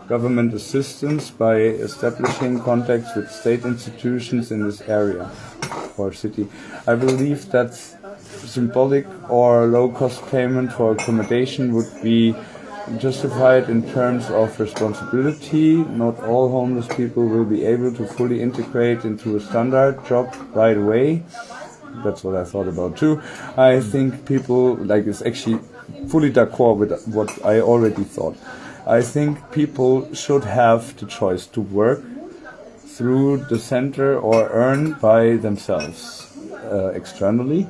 government assistance by establishing contacts with state institutions in this area or city. I believe that symbolic or low-cost payment for accommodation would be justified in terms of responsibility. Not all homeless people will be able to fully integrate into a standard job right away. That's what I thought about too. I think people, it's actually fully d'accord with what I already thought. I think people should have the choice to work through the center or earn by themselves externally.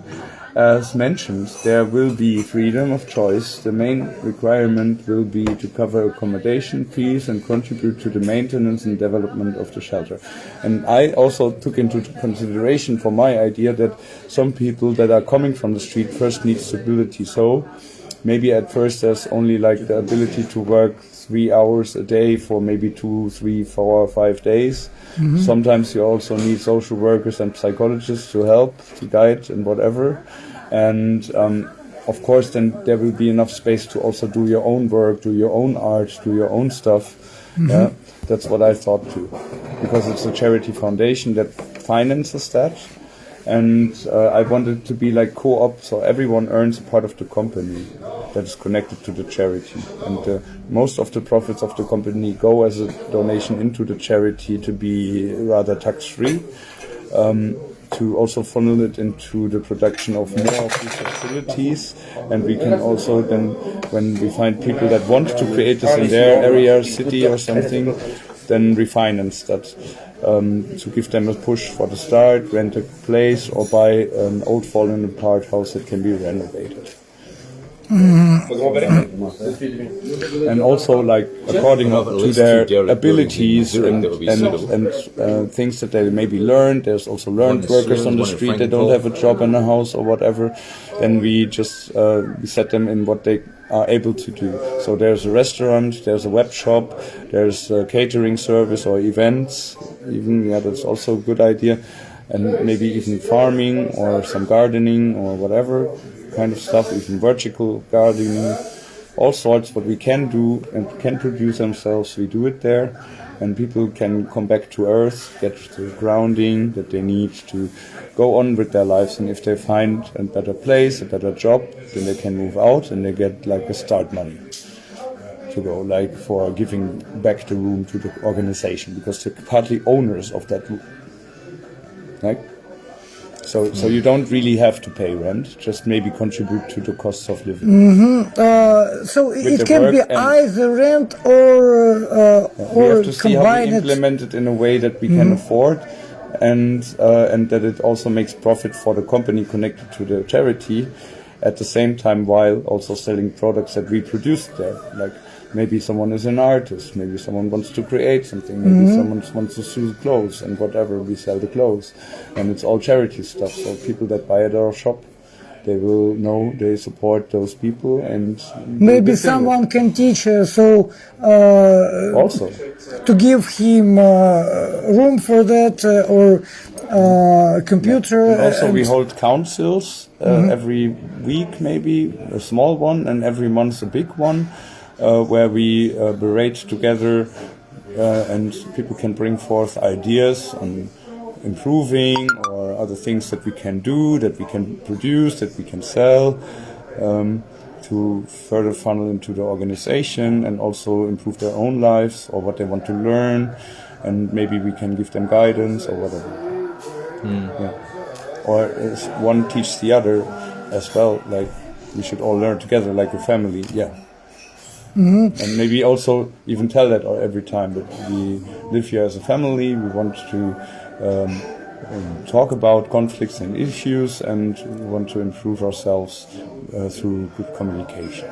As mentioned, there will be freedom of choice. The main requirement will be to cover accommodation fees and contribute to the maintenance and development of the shelter. And I also took into consideration for my idea that some people that are coming from the street first need stability. So maybe at first there's only the ability to work 3 hours a day for maybe 2, 3, 4, 5 days. Mm-hmm. Sometimes you also need social workers and psychologists to help, to guide and whatever. And of course then there will be enough space to also do your own work, do your own art, do your own stuff. Mm-hmm. Yeah, that's what I thought too. Because it's a charity foundation that finances that. And I wanted to be co-op, so everyone earns a part of the company that is connected to the charity. And most of the profits of the company go as a donation into the charity to be rather tax-free, to also funnel it into the production of more of these facilities. And we can also then, when we find people that want to create this in their area, city or something, then refinance that. To give them a push for the start, rent a place, or buy an old fallen apart house that can be renovated. And also, according to their abilities and things that they maybe learned. There's also learned workers on the street that don't have a job in a house or whatever. Then we just we set them in what they are able to do. So there's a restaurant, there's a web shop, there's a catering service or events. Even that's also a good idea. And maybe even farming or some gardening or whatever kind of stuff, even vertical gardening, all sorts. What we can do and can produce themselves, we do it there, and people can come back to earth, get the grounding that they need to go on with their lives. And if they find a better place, a better job, then they can move out and they get a start money to go, for giving back the room to the organization, because they're partly owners of that room. So you don't really have to pay rent, just maybe contribute to the costs of living. Mm-hmm. So it can be either rent or we have to see how we implement it in a way that we can afford, and that it also makes profit for the company connected to the charity, at the same time while also selling products that we produce there. Maybe someone is an artist, maybe someone wants to create something, maybe someone wants to sew clothes, and whatever, we sell the clothes. And it's all charity stuff, so people that buy at our shop, they will know they support those people. And maybe someone can teach also to give him room for that, or computer. And also we hold councils every week, maybe a small one, and every month a big one. Where we berate together and people can bring forth ideas on improving or other things that we can do, that we can produce, that we can sell, to further funnel into the organization and also improve their own lives or what they want to learn, and maybe we can give them guidance or whatever. Yeah. Or one teach the other as well, we should all learn together like a family. Yeah. Mm-hmm. And maybe also even tell that every time that we live here as a family. We want to talk about conflicts and issues, and we want to improve ourselves through good communication.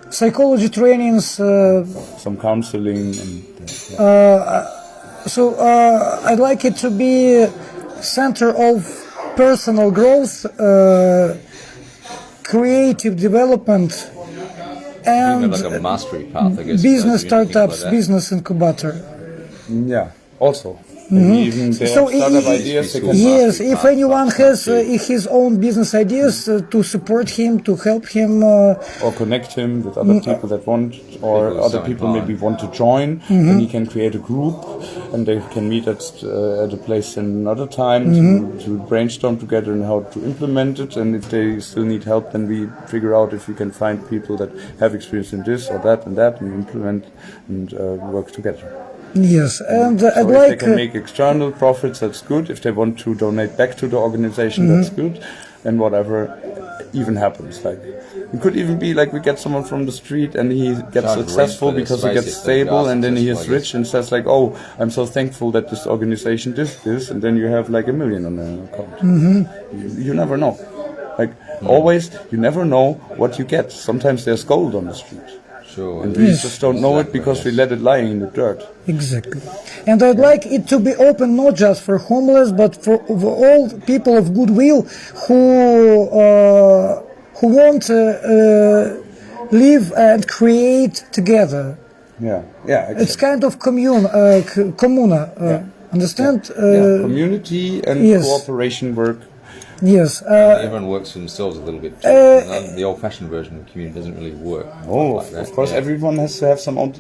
Psychology trainings. Some counseling. So I'd like it to be center of personal growth, creative development, and a mastery path, I guess, business startups, business incubator. Yeah, also Even they have startup ideas. They can yes, if anyone has his own business ideas, to support him, to help him, or connect him with other people that want, or other people maybe want to join, then he can create a group, and they can meet at a place another time to brainstorm together and how to implement it. And if they still need help, then we figure out if we can find people that have experience in this or that and that, and implement and work together. Yes, and so I'd if like... they can make external profits, that's good. If they want to donate back to the organization, that's good. And whatever even happens. Like, it could even be like we get someone from the street and he gets successful because he gets stable, and then he is rich and says like, oh, I'm so thankful that this organization did this, and then you have like $1 million on the account. You never know. Like, always, you never know what you get. Sometimes there's gold on the street. Sure. And we just don't know it because we let it lying in the dirt. Exactly. And I'd like it to be open not just for homeless, but for all people of goodwill who want to live and create together. Yeah, yeah. Exactly. It's kind of communa. Understand? Community and cooperation work. Yes. Everyone works for themselves a little bit. The old-fashioned version of community doesn't really work. Oh, like that. Of course, everyone has to have some own...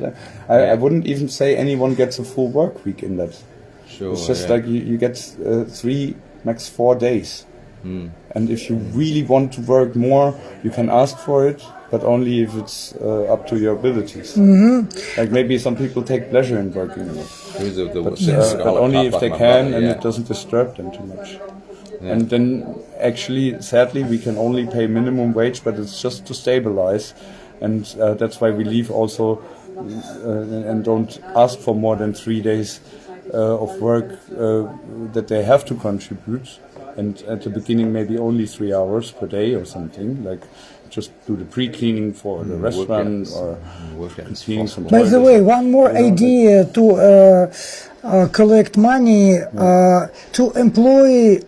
I wouldn't even say anyone gets a full work week in that. Sure. It's just like you get 3, max 4 days. And if you really want to work more, you can ask for it, but only if it's up to your abilities. Like maybe some people take pleasure in working a lot. But only if they can, and it doesn't disturb them too much. And then, actually, sadly, we can only pay minimum wage, but it's just to stabilize, and that's why we leave also and don't ask for more than 3 days of work that they have to contribute. And at the beginning, maybe only 3 hours per day or something, like just do the pre-cleaning for the restaurant or cleaning some. By the way, one more idea to collect money, to employ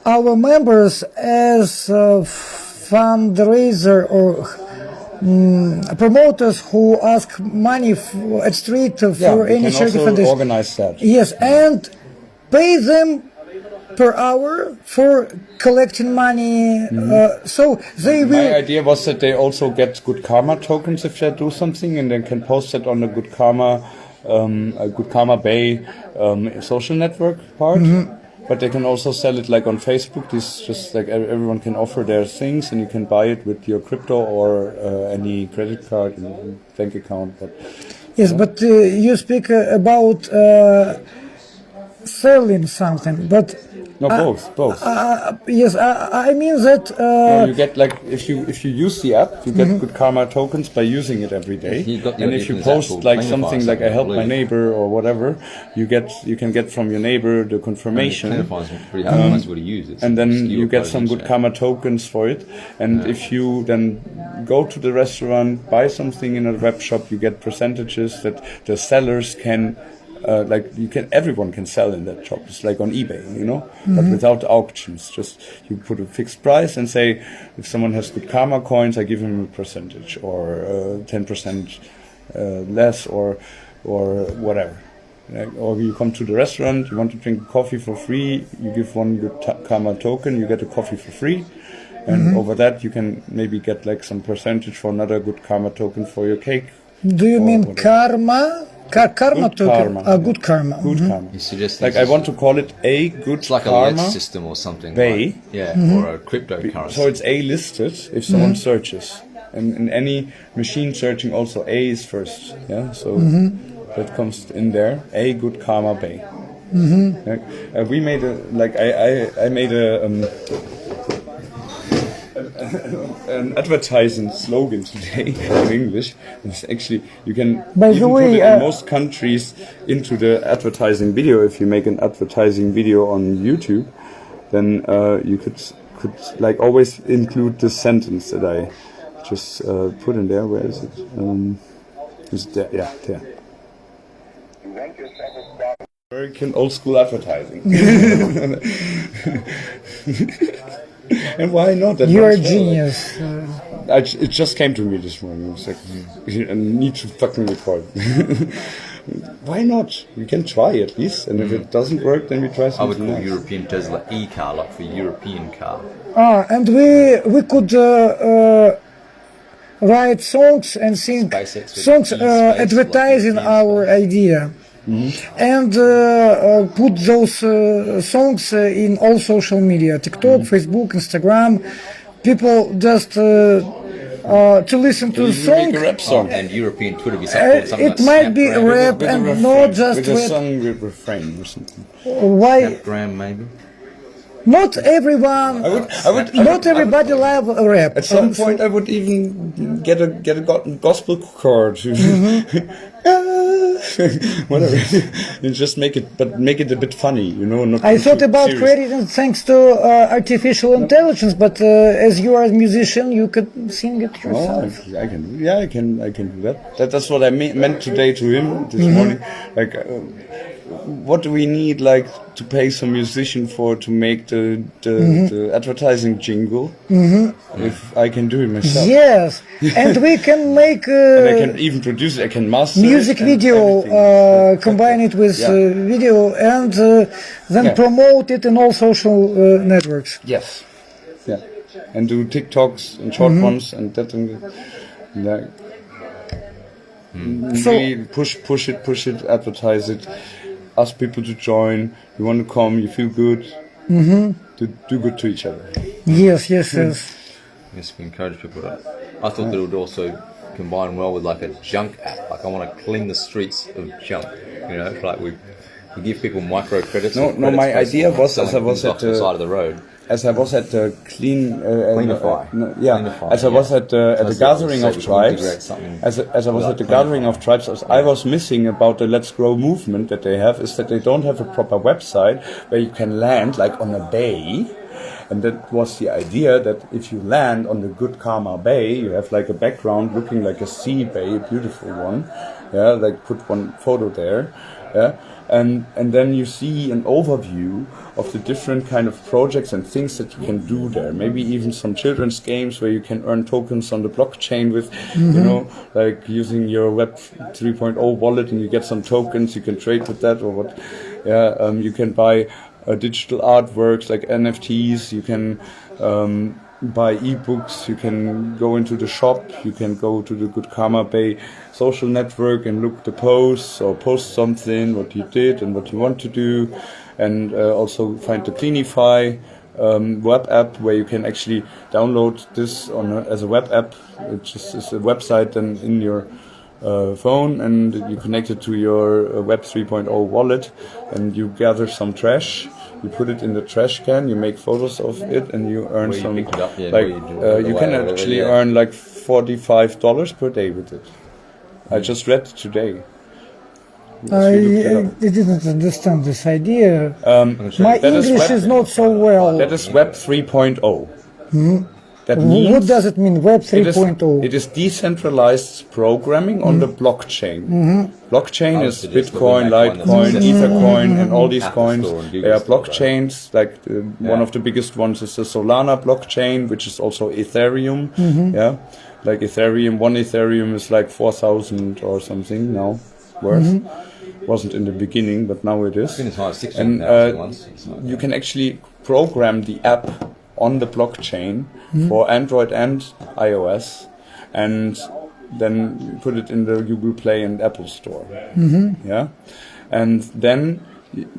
our members as fundraiser or promoters who ask money at street for any charity foundation. Organize that. Yes, and pay them per hour for collecting money. So they will. My idea was that they also get good karma tokens if they do something, and then can post it on the good karma, a good karma bay social network part. But they can also sell it like on Facebook. This just like everyone can offer their things, and you can buy it with your crypto or any credit card and bank account. But yes, but you speak about selling something, but no, both. Yes, I mean that. No, you get like if you use the app, you get good karma tokens by using it every day. And if you post like something like I helped my neighbor or whatever, you can get from your neighbor the confirmation. And then you get some good karma tokens for it. And if you then go to the restaurant, buy something in a web shop, you get percentages that the sellers can. Everyone can sell in that shop. It's like on eBay, but without auctions. Just you put a fixed price and say, if someone has good karma coins, I give him a percentage or 10% less or whatever. Or you come to the restaurant, you want to drink coffee for free, you give one good karma token, you get a coffee for free. And over that, you can maybe get like some percentage for another good karma token for your cake. Do you mean whatever. Karma? Karma good token. Karma. Good karma. Good karma. Like I want to call it a good it's like karma. A ledge system or something. Bay. Like, or a cryptocurrency. So it's A listed if someone searches. And in any machine searching also A is first. Yeah. So that comes in there. A good karma bay. We made I made an advertising slogan today in English. It's actually you can put it in most countries into the advertising video. If you make an advertising video on YouTube, then you could like always include this sentence that I just put in there. Where is it? It's there. Yeah, there. American old school advertising. And why not? You're a genius. It just came to me this morning. It's like, I need to fucking record. why not? We can try at least, and if it doesn't work, then we try I would something call else. European Tesla e-car, like for European car. And we could write songs and sing SpaceX with songs e-space, advertising like our e-space. idea. And put those songs in all social media, TikTok, Facebook, Instagram. People just to listen to the You make song. a rap song. And European Twitter be something It might be Snapgram. rap With a and refrain, not just with a rap. song with refrain or something. Why? Snapgram, maybe. Not everyone. Not everybody love rap. At some point, I would even get a gospel chord. Whatever. And just make it a bit funny, you know. Not I too thought about serious. creating thanks to artificial intelligence, but as you are a musician, you could sing it Oh, yourself. I can. Yeah, I can do that. That's what I meant today to him this morning. Like, what do we need, like, to pay some musician for to make the advertising jingle? If I can do it myself, Yes, and we can make and I can even produce it. I can master music it and video, everything. combine it with Yeah. video, and then Yeah. promote it in all social networks. Yes. Yeah. And do TikToks and short ones and that and like. So- Really push it, advertise it, ask people to join. You want to come, you feel good, to do good to each other. Yes. Yes, we encourage people to. I thought that it would also combine well with like a junk app. Like I want to clean the streets of junk. You know, like we give people micro credits. No, or credits my based idea on was, selling as I was things off at the the- side of the road. As I was at the Cleanify. Cleanify, as I was yeah. at the That's gathering it, of so we can tribes, integrate something as I was like at the Cleanify. gathering of tribes, I was missing about the Let's Grow movement that they have is that they don't have a proper website where you can land like on a bay. And that was the idea that if you land on the Good Karma Bay, you have like a background looking like a sea bay, a beautiful one. Yeah, like put one photo there. Yeah. And then you see an overview of the different kind of projects and things that you can do there. Maybe even some children's games where you can earn tokens on the blockchain with, you know, like using your Web 3.0 wallet and you get some tokens, you can trade with that or what. Yeah, you can buy digital artworks like NFTs, you can buy ebooks, you can go into the shop, you can go to the Good Karma Bay social network and look the posts or post something, what you did and what you want to do, and also find the Cleanify web app where you can actually download this as a web app. It just is a website then in your phone, and you connect it to your Web 3.0 wallet, and you gather some trash. You put it in the trash can. You make photos of it, and you earn Where you some. picked it up, yeah, like where you do it you can away, actually yeah. earn like $45 per day with it. I just read it today. I didn't understand this idea. My That is English web- is not so well. That is Web 3.0. That What means does it mean, Web it is, 3.0? it is decentralized programming on the blockchain. Blockchain is Obviously, it's the Bitcoin, Bitcoin that's Litecoin, accessible Ethercoin, and all these Apple coins. Store and Google They are Store, blockchains. Like one of the biggest ones is the Solana blockchain, which is also Ethereum. Yeah, like Ethereum. One Ethereum is like 4,000 or something now worth. Wasn't in the beginning, but now it is. It's been as high as 16,000 And once. It's not you bad. can actually program the app on the blockchain for Android and iOS, and then put it in the Google Play and Apple Store. Yeah, and then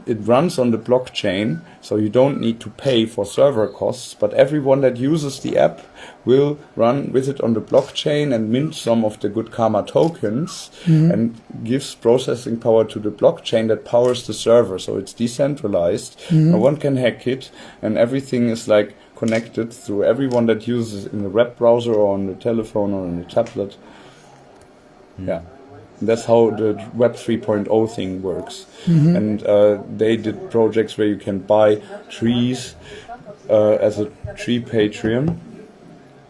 it runs on the blockchain, so you don't need to pay for server costs, but everyone that uses the app will run with it on the blockchain and mint some of the Good Karma tokens and gives processing power to the blockchain that powers the server. So it's decentralized. No one can hack it, and everything is like connected through everyone that uses it in the web browser or on the telephone or on the tablet. Yeah. That's how the Web 3.0 thing works. And they did projects where you can buy trees as a tree Patreon,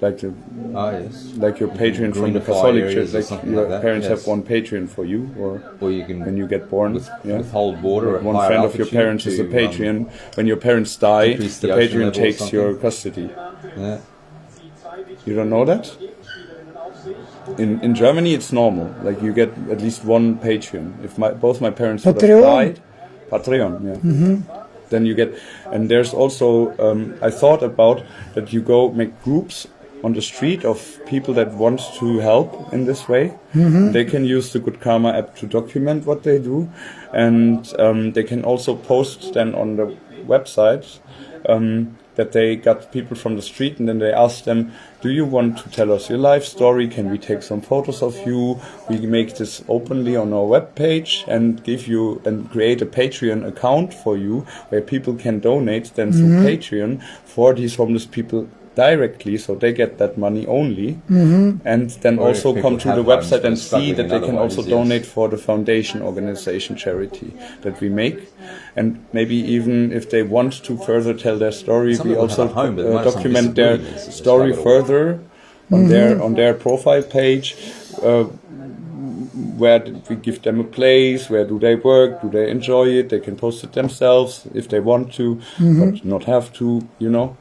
like yes. like your Patreon from the Greenify Catholic areas Church. or Like something your like that, parents yes. have one Patreon for you, or Or you when can you get born. withhold water at One higher friend of your altitude parents is a to, Patreon. When your parents die, increase the the ocean Patreon level or takes something. your custody. Yeah. You don't know that? in Germany it's normal. Like you get at least one Patreon. If both my parents would have Patreon? died, Patreon, yeah. Then you get, and there's also I thought about that you go make groups on the street of people that want to help in this way. They can use the Good Karma app to document what they do, and they can also post then on the website that they got people from the street, and then they ask them, do you want to tell us your life story? Can we take some photos of you? We make this openly on our webpage and give you and create a Patreon account for you where people can donate then through Patreon for these homeless people directly, so they get that money only, and then Or also if come people to the have website and struggling see that they in can other also ways, donate yes. for the foundation organization charity that we make. And maybe even if they want to further tell their story, Some we people have also a home, but they might have some document their disabilities, it's a story struggle. further on their profile page. Where did we give them a place? Where do they work? Do they enjoy it? They can post it themselves if they want to, but not have to, you know.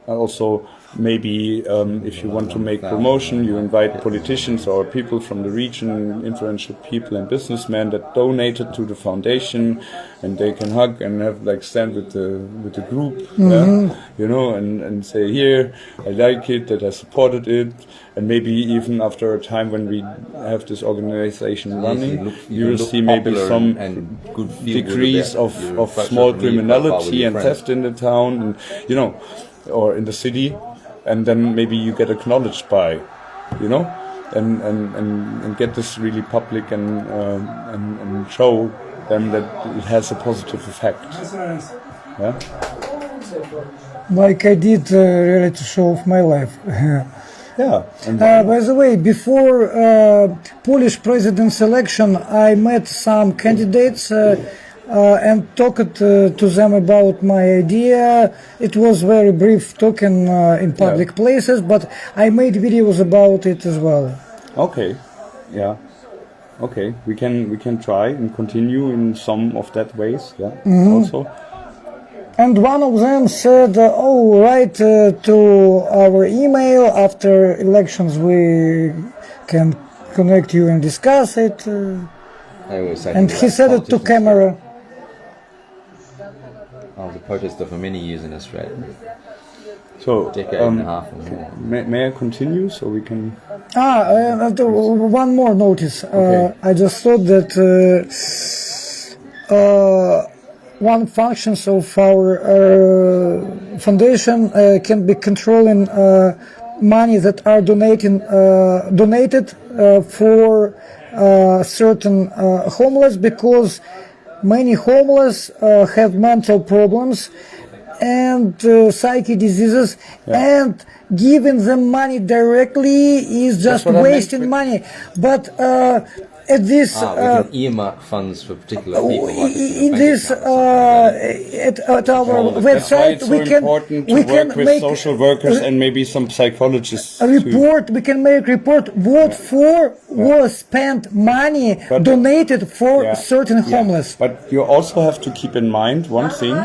Also, maybe if you want to make promotion, you invite politicians or people from the region, influential people and businessmen that donated to the foundation, and they can hug and have like stand with the group, you know, and say, here, I like it, that I supported it, and maybe even after a time when we have this organization running, you will see maybe some decrease of small criminality and theft in the town, and you know, or in the city, and then maybe you get acknowledged by, you know, and get this really public and show them that it has a positive effect. Yeah. Like I did reality show of my life. Yeah. And By the way, before Polish president's election, I met some candidates and talked to them about my idea. It was very brief talking in public places, but I made videos about it as well. okay. Yeah. Okay. We can try and continue in some of that ways. Yeah. Also. And one of them said, "Oh, write to our email. After elections, we can connect you and discuss it." I always say And he said it to camera. I was a protester for many years in Australia, So. decade and a half or more. May I continue so we can? One more notice. Okay. I just thought that one functions of our foundation can be controlling money that are donated for certain homeless, because many homeless have mental problems and psychic diseases, and giving them money directly is just what I meant wasting with- money. But at this We can earmark funds for particular people. Like in this at our That's why website it's so we can important to work with make social workers and maybe some psychologists. a report. We can make report what for was spent money But- donated for Yeah. certain homeless. But you also have to keep in mind one thing,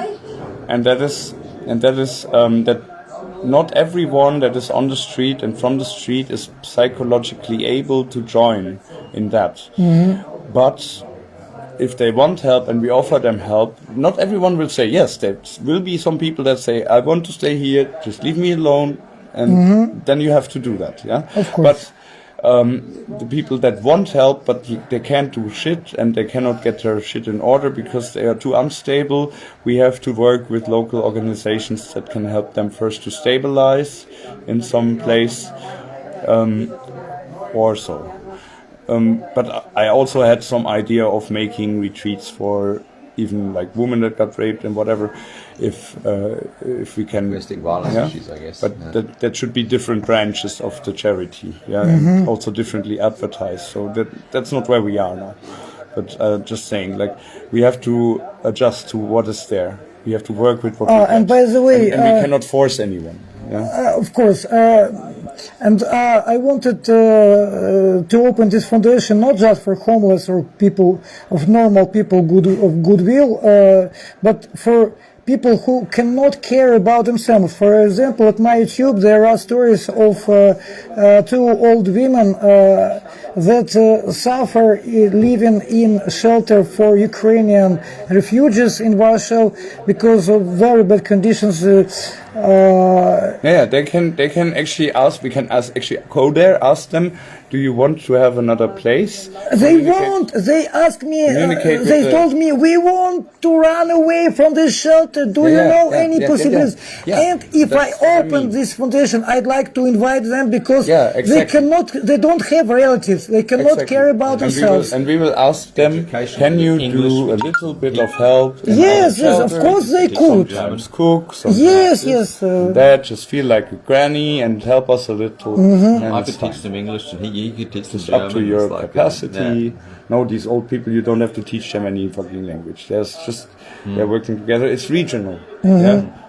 and that is that not everyone that is on the street and from the street is psychologically able to join in that. But if they want help and we offer them help, not everyone will say yes. There will be some people that say, I want to stay here, just leave me alone, and then you have to do that. Yeah, Of course. But the people that want help but they can't do shit and they cannot get their shit in order because they are too unstable, we have to work with local organizations that can help them first to stabilize in some place or so. But I also had some idea of making retreats for even like women that got raped and whatever, if we can. Domestic violence issues, I guess. But Yeah. that should be different branches of the charity, and also differently advertised. So that's not where we are now. But just saying, like, we have to adjust to what is there. We have to work with what we And get. by the way, and we cannot force anyone. Yeah. Of course, and I wanted to open this foundation not just for homeless or people of normal people of goodwill, but for people who cannot care about themselves. For example, at my YouTube there are stories of two old women that suffer living in shelter for Ukrainian refugees in Warsaw because of very bad conditions. They can actually ask. We can actually go there, ask them, do you want to have another place? They asked me, they told me, we want to run away from this shelter. Do you know any possibilities? And if I open this foundation, I'd like to invite them because they don't have relatives. They cannot care about themselves. And we will ask them, can you do a little bit of help? Yes, of course they could. Sometimes cook. Yes. That just feel like a granny and help us a little. I could teach them English and he could teach them it's German. up to your capacity. No, these old people, you don't have to teach them any fucking language. There's just they're working together. It's regional.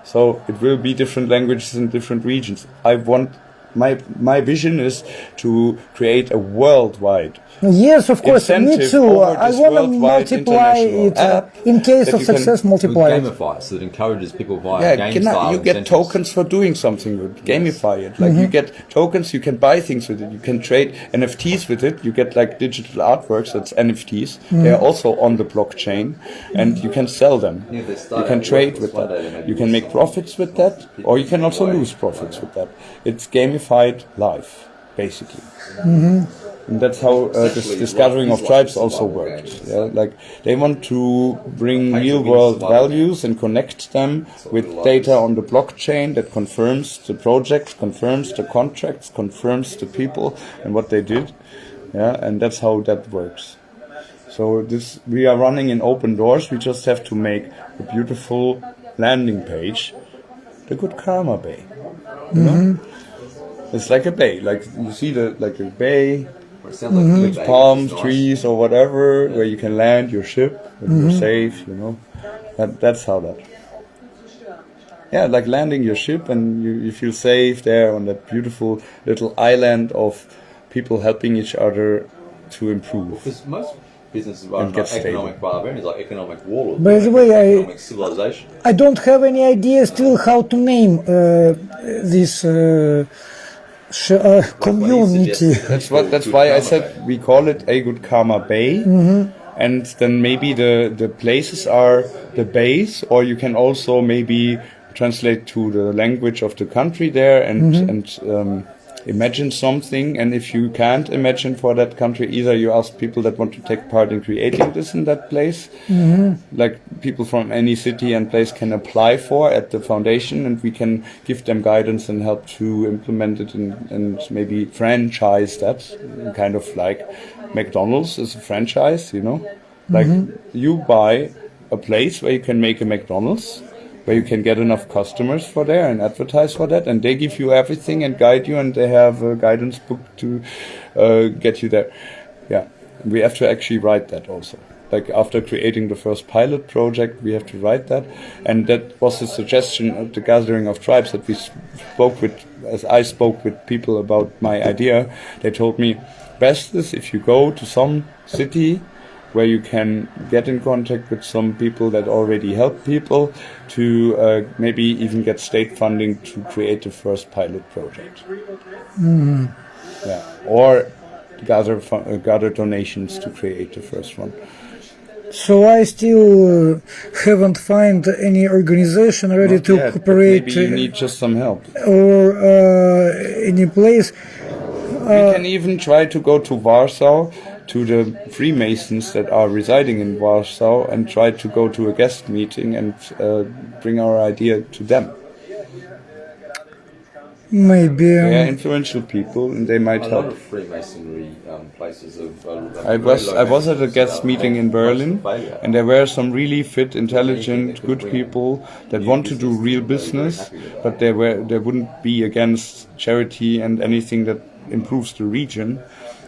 So it will be different languages in different regions. I want my vision is to create a worldwide. Yes, of course, me too. I want to multiply it in case of success. Multiply it. Gamify it so it encourages people via game style. You get tokens for doing something good. Gamify it. Like you get tokens, you can buy things with it. You can trade NFTs with it. You get like digital artworks. That's NFTs. They are also on the blockchain, and you can sell them. You can trade with that. You can make profits with that, or you can also lose profits with that. It's gamified life, basically. And that's how this gathering of tribes also worked. Like they want to bring real world values and connect them with data on the blockchain that confirms the project, confirms the contracts, confirms the people and what they did. And that's how that works. So we are running in open doors. We just have to make a beautiful landing page, the Good Karma Bay. You know? It's like a bay, like you see like a bay. With palm trees or whatever, where you can land your ship and you're safe, you know. That's how that. Like landing your ship and you feel safe there on that beautiful little island of people helping each other to improve. Because most businesses run like economic barbarians, like economic warlords. By the way, economic civilization. I don't have any idea still how to name this. Community. That's why I said we call it a Good Karma Bay, and then maybe the places are the bays, or you can also maybe translate to the language of the country there and imagine something. And if you can't imagine for that country, either you ask people that want to take part in creating this in that place, like people from any city and place can apply for at the foundation, and we can give them guidance and help to implement it and maybe franchise that, kind of like McDonald's is a franchise, you know, like you buy a place where you can make a McDonald's, where you can get enough customers for there and advertise for that, and they give you everything and guide you, and they have a guidance book to get you there. We have to actually write that also. Like after creating the first pilot project, we have to write that, and that was the suggestion of the gathering of tribes that we spoke with. As I spoke with people about my idea, they told me, best is if you go to some city where you can get in contact with some people that already help people to maybe even get state funding to create the first pilot project. Or gather donations to create the first one. So I still haven't found any organization ready to cooperate. Maybe you need just some help. Or any place. We can even try to go to Warsaw, to the Freemasons that are residing in Warsaw, and try to go to a guest meeting and bring our idea to them. Maybe they are influential people, and they might help. A lot of Freemasonry places I was at a guest meeting in Berlin, and there were some really fit, intelligent, good people that want to do real business, but they wouldn't be against charity and anything that improves the region.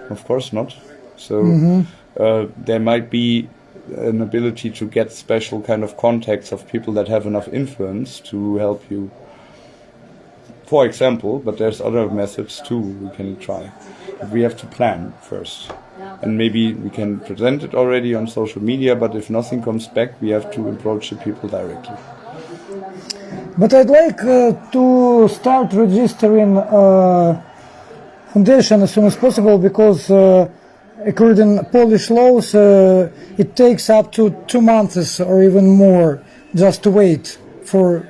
Of course not. So there might be an ability to get special kind of contacts of people that have enough influence to help you. For example, but there's other methods too we can try. But we have to plan first. And maybe we can present it already on social media, but if nothing comes back, we have to approach the people directly. But I'd like to start registering foundation as soon as possible because according to Polish laws, it takes up to 2 months or even more just to wait for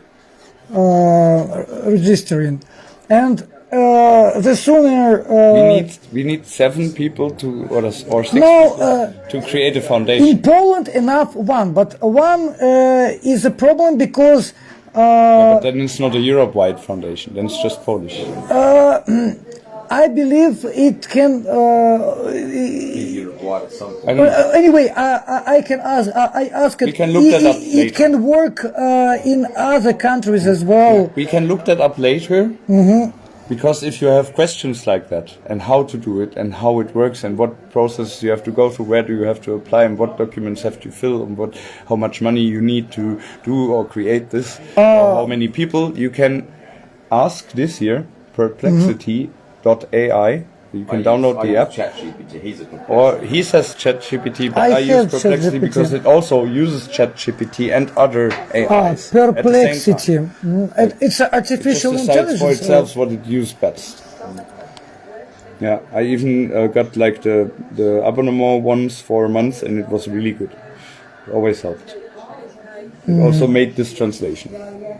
registering. And the sooner we need 7 people to or 6 no, people to create a foundation. in Poland enough one, but one is a problem because But then it's not a Europe-wide foundation. Then it's just Polish. I believe it can. I don't know. Anyway, I can ask. I ask it. We can look that up It later. can work in other countries as well. We can look that up later. Because if you have questions like that, and how to do it, and how it works, and what process you have to go through, where do you have to apply, and what documents have to fill, and how much money you need to do or create this, or how many people, you can ask this here, perplexity.ai. You can download the app. Or he says ChatGPT, but I use Perplexity because it also uses ChatGPT and other AIs. Perplexity. It's artificial it just decides intelligence. for itself what it uses best. Yeah, I even got like the abonnement once for a month, and it was really good. It always helped. It also made this translation.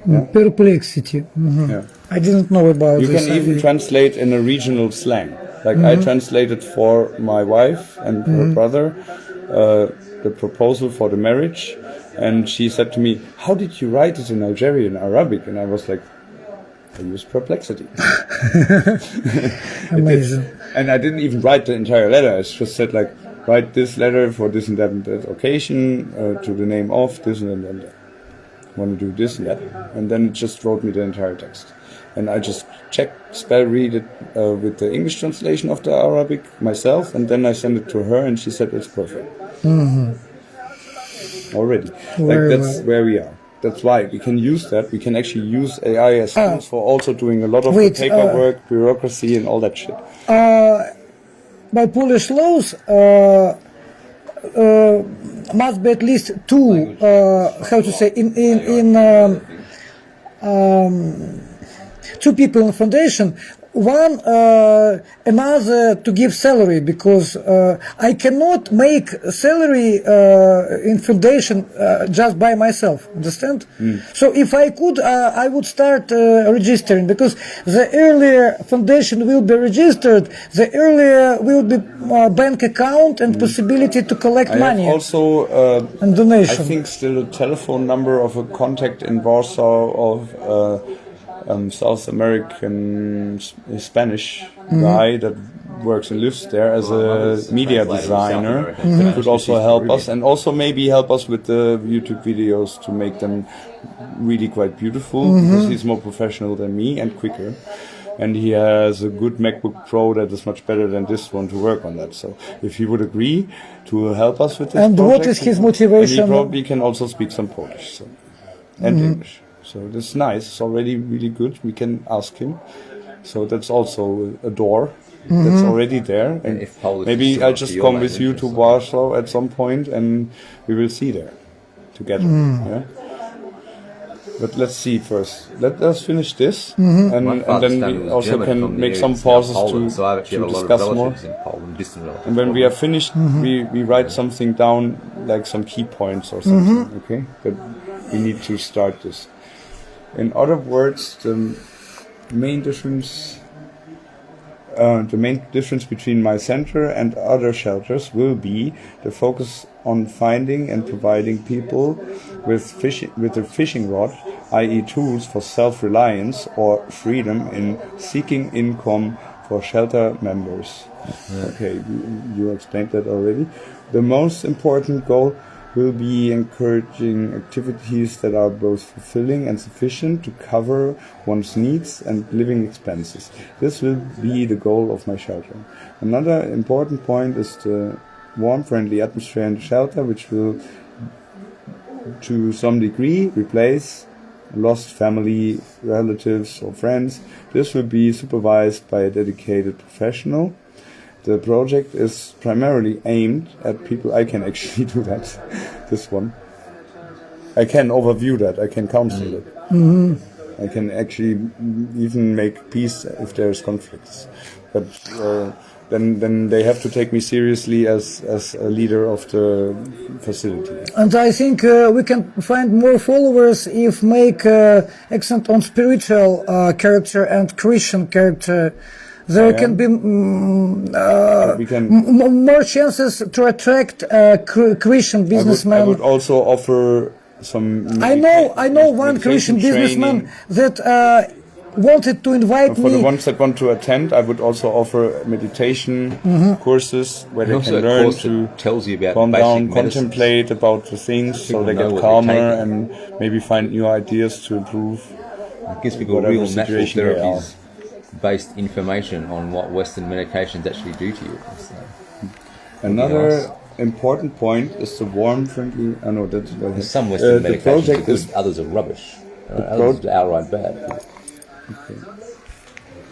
Yeah. Perplexity. Yeah. I didn't know about You this. can even translate in a regional slang. Like I translated for my wife and her brother the proposal for the marriage, and she said to me, "How did you write it in Algerian Arabic?" And I was like, "I used Perplexity." Amazing. And I didn't even write the entire letter. I just said like, "Write this letter for this and that occasion to the name of this and that. Want to do this and that," and then it just wrote me the entire text. And I just checked, read it with the English translation of the Arabic myself, and then I sent it to her, and she said it's perfect. Already. That's where we are. That's why we can use that. We can actually use AI as tools for also doing a lot of the paperwork, bureaucracy, and all that shit. By Polish laws, must be at least 2. How to say 2 people in foundation. One, another to give salary, because I cannot make salary in foundation just by myself. Understand? So if I could, I would start registering, because the earlier foundation will be registered, the earlier will be bank account and possibility to collect money. I have also, and donation. I think, still a telephone number of a contact in Warsaw of South American Spanish guy that works and lives there as a media designer that could also help us, and also maybe help us with the YouTube videos to make them really quite beautiful, because he's more professional than me and quicker, and he has a good MacBook Pro that is much better than this one to work on that. So if he would agree to help us with this and project, what is his motivation? and he probably can also speak some Polish and English. So that's nice. It's already really good. We can ask him. So that's also a door that's already there. And if Polish maybe is I not just your come with language you or to something. Warsaw at some point, and we will see there together. Yeah. But let's see first. Let us finish this, and then we also can make some pauses to discuss more. And when we are finished, we write something down, like some key points or something. Okay, but we need to start this. In other words, the main difference between my center and other shelters will be the focus on finding and providing people with a fishing rod, i.e. tools for self-reliance or freedom in seeking income for shelter members. Okay, you explained that already. The most important goal will be encouraging activities that are both fulfilling and sufficient to cover one's needs and living expenses. This will be the goal of my shelter. Another important point is the warm, friendly atmosphere in the shelter, which will, to some degree, replace lost family, relatives, or friends. This will be supervised by a dedicated professional. The project is primarily aimed at people. I can actually do that. This one. I can overview that. I can counsel it. I can actually even make peace if there's conflicts. But then they have to take me seriously as a leader of the facility. And I think we can find more followers if make accent on spiritual character and Christian character. There can be more chances to attract Christian businessmen. I would also offer some. I know one Christian businessman that wanted to invite me. For the ones that want to attend, I would also offer meditation courses where they can learn to tells you about calm down, medicines. Contemplate about the things, so they get calmer and maybe find new ideas to improve. It gives people real natural therapies based information on what Western medications actually do to you. So, another important point is the warm, friendly. I know that's some Western medications are good, others are rubbish. Others are outright bad. Okay.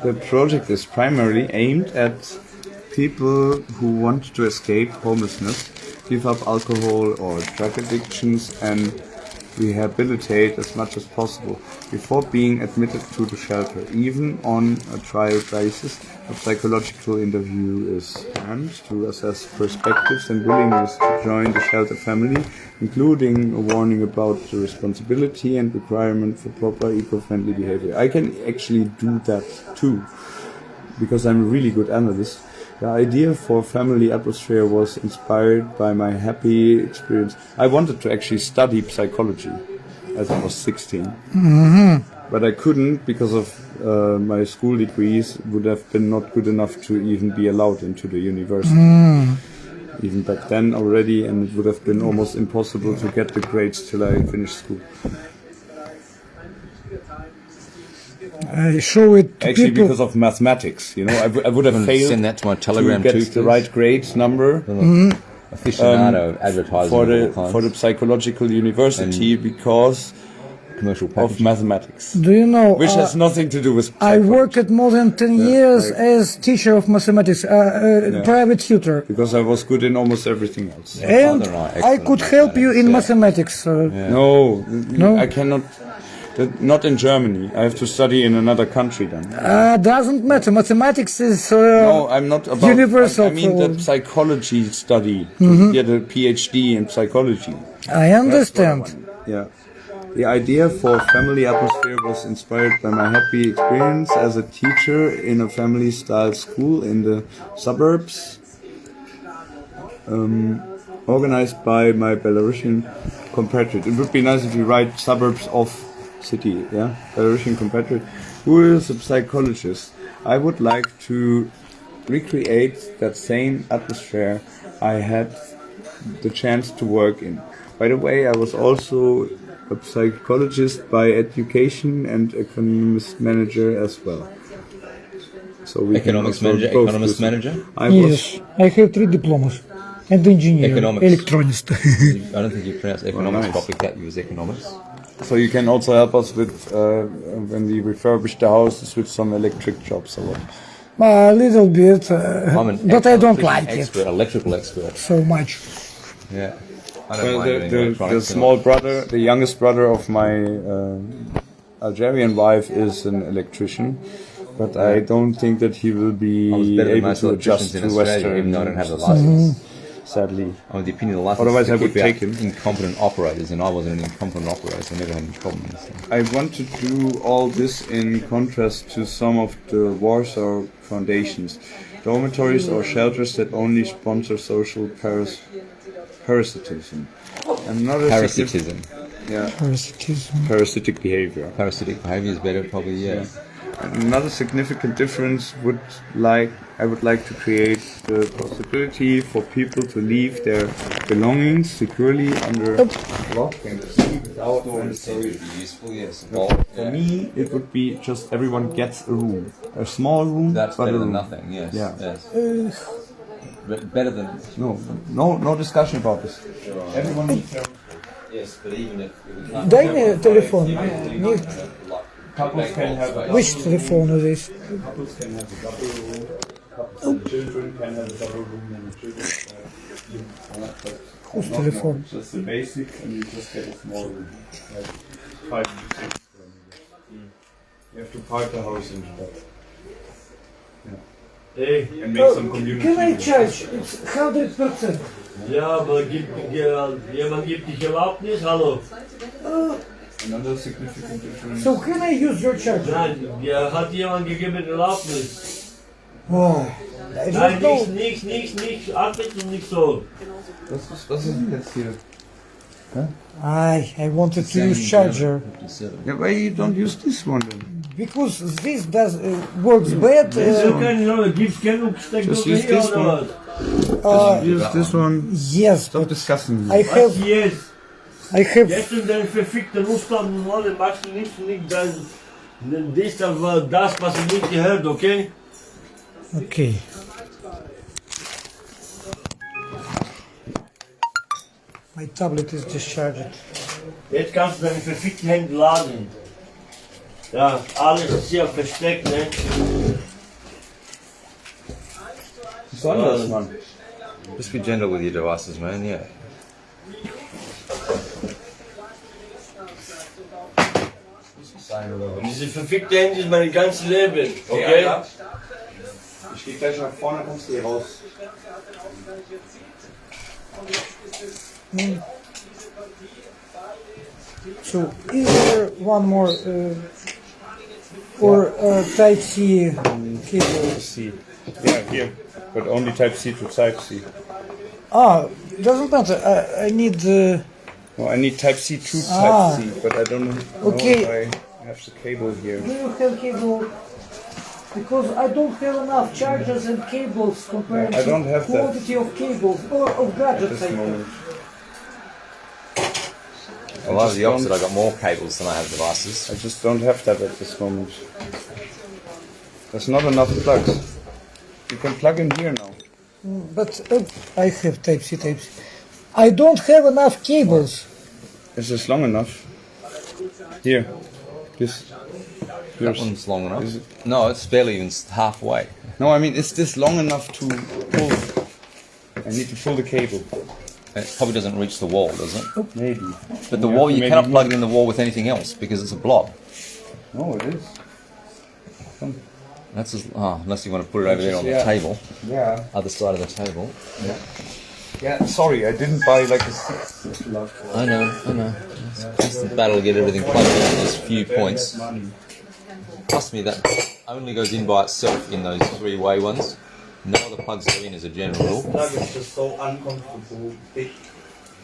The project is primarily aimed at people who want to escape homelessness, give up alcohol or drug addictions, and rehabilitate as much as possible before being admitted to the shelter. Even on a trial basis, a psychological interview is planned to assess perspectives and willingness to join the shelter family, including a warning about the responsibility and requirement for proper eco-friendly behavior. I can actually do that too, because I'm a really good analyst. The idea for family atmosphere was inspired by my happy experience. I wanted to actually study psychology as I was 16. But I couldn't because of my school degrees would have been not good enough to even be allowed into the university. Even back then already, and it would have been almost impossible to get the grades till I finished school. I show it to actually people. Because of mathematics, you know, I would have failed. Send that to my Telegram to get too, the right grade number. Aficionado advertising for the psychological university because of mathematics. Do you know? Which has nothing to do with psychology. I worked more than 10 years as teacher of mathematics, private tutor. Because I was good in almost everything else. And I could help you in mathematics. No, I cannot. Not in Germany. I have to study in another country then. Doesn't matter. Mathematics is no, I'm not about universal. I mean the psychology study. To get a PhD in psychology. I understand. Yeah. The idea for family atmosphere was inspired by my happy experience as a teacher in a family-style school in the suburbs, organized by my Belarusian compatriot. It would be nice if you write suburbs of city, yeah, Belarusian compatriot, who is a psychologist. I would like to recreate that same atmosphere I had the chance to work in. By the way, I was also a psychologist by education and economist manager as well. So we economics manager, economist manager? Yes, I have 3 diplomas. And engineer, electronist. I don't think you pronounce economics properly, that you use economics. So you can also help us with when we refurbish the houses with some electric jobs or what? A little bit, but I don't like it. Electrical expert. So much. Yeah. The small brother, the youngest brother of my Algerian wife is an electrician, but I don't think that he will be able to adjust to Western. Even though I don't have the license. Sadly. I'm of the opinion the license otherwise I would take him. Incompetent operators, and I wasn't an incompetent operator, so I never had any problems. So. I want to do all this in contrast to some of the Warsaw foundations, dormitories or shelters that only sponsor social parasitism. Parasitism. Yeah. Parasitism. Parasitic behavior. Parasitic behavior is better, probably. Yeah. Another significant difference I would like to create the possibility for people to leave their belongings securely under lock and key without necessary. For me, it would be just everyone gets a room, a small room. That's but better a room. Than nothing. Yes. Yeah. Yes. Better than no discussion about this. Everyone needs their. Yes, but even if дай мне телефон. Couples can have Which telephone is this? Couples can have a double room. Children can have a double room and children. Whose telephone? Just the basic, and you just get a small room, like 5 to 6 square meters. You have to park the house instead. Hey, And make some community. Can I charge? It's 100%. ja, aber jemand gibt dich Erlaubnis, hallo? Another significant difference. So can I use your charger? Nein, dir hat jemand gegeben Erlaubnis. Oh, I Nein, don't know. nichts, atmet und nicht so. Was ist denn jetzt hier? I wanted to use charger Yeah, why you don't use this one then? because this does works bad. Wieso keine Ahnung, gibt's genug Just Steckdosen use hier this oder one. was? Use this one. Yes, Stop but discussing. I Was have jetzt? I have Jetzt in deinen verfickten Russland und alle machst du nichts und nicht das war das, was ich nicht gehört, okay? okay. My tablet is discharged. Jetzt kannst du deine verfickten Hände laden. Ja, alles ist hier versteckt, ne? Besonders, Mann. Just be gentle with your devices, man. Yeah. Diese verfickte Hände ist mein ganzes Leben, okay? Ich geh gleich nach vorne, kommst du hier raus. So is there one more or Type C cable? C. Yeah, here. But only Type C to Type C. Ah, doesn't matter. I need. No, I need Type C to Ah. Type C, but I don't know Okay. if I have the cable here. Do you have cable? Because I don't have enough chargers and cables compared I don't to have that quantity of cables or of At gadgets. this I moment. Well, I was the opposite. I got more cables than I have devices. I just don't have that at this moment. There's not enough plugs. You can plug in here now. But I have Type C. I don't have enough cables. Is this long enough? Here. This. That Yours. one's long enough. Is it? No, it's barely even halfway. No, I mean, is this long enough to pull? I need to pull the cable. It probably doesn't reach the wall, does it? Maybe. But the You wall, have to you maybe cannot move plug it in the wall with anything else because it's a blob. No, it is. That's unless you want to put it over there on the Yeah. table, Yeah. other side of the table. Yeah. Sorry, I didn't buy like a 6 plug. I know. It's just the battle to get everything plugged in at those few points. Trust me, that only goes in by itself in those three-way ones. No other plugs go in as a general rule. Plug is just so uncomfortable. Big.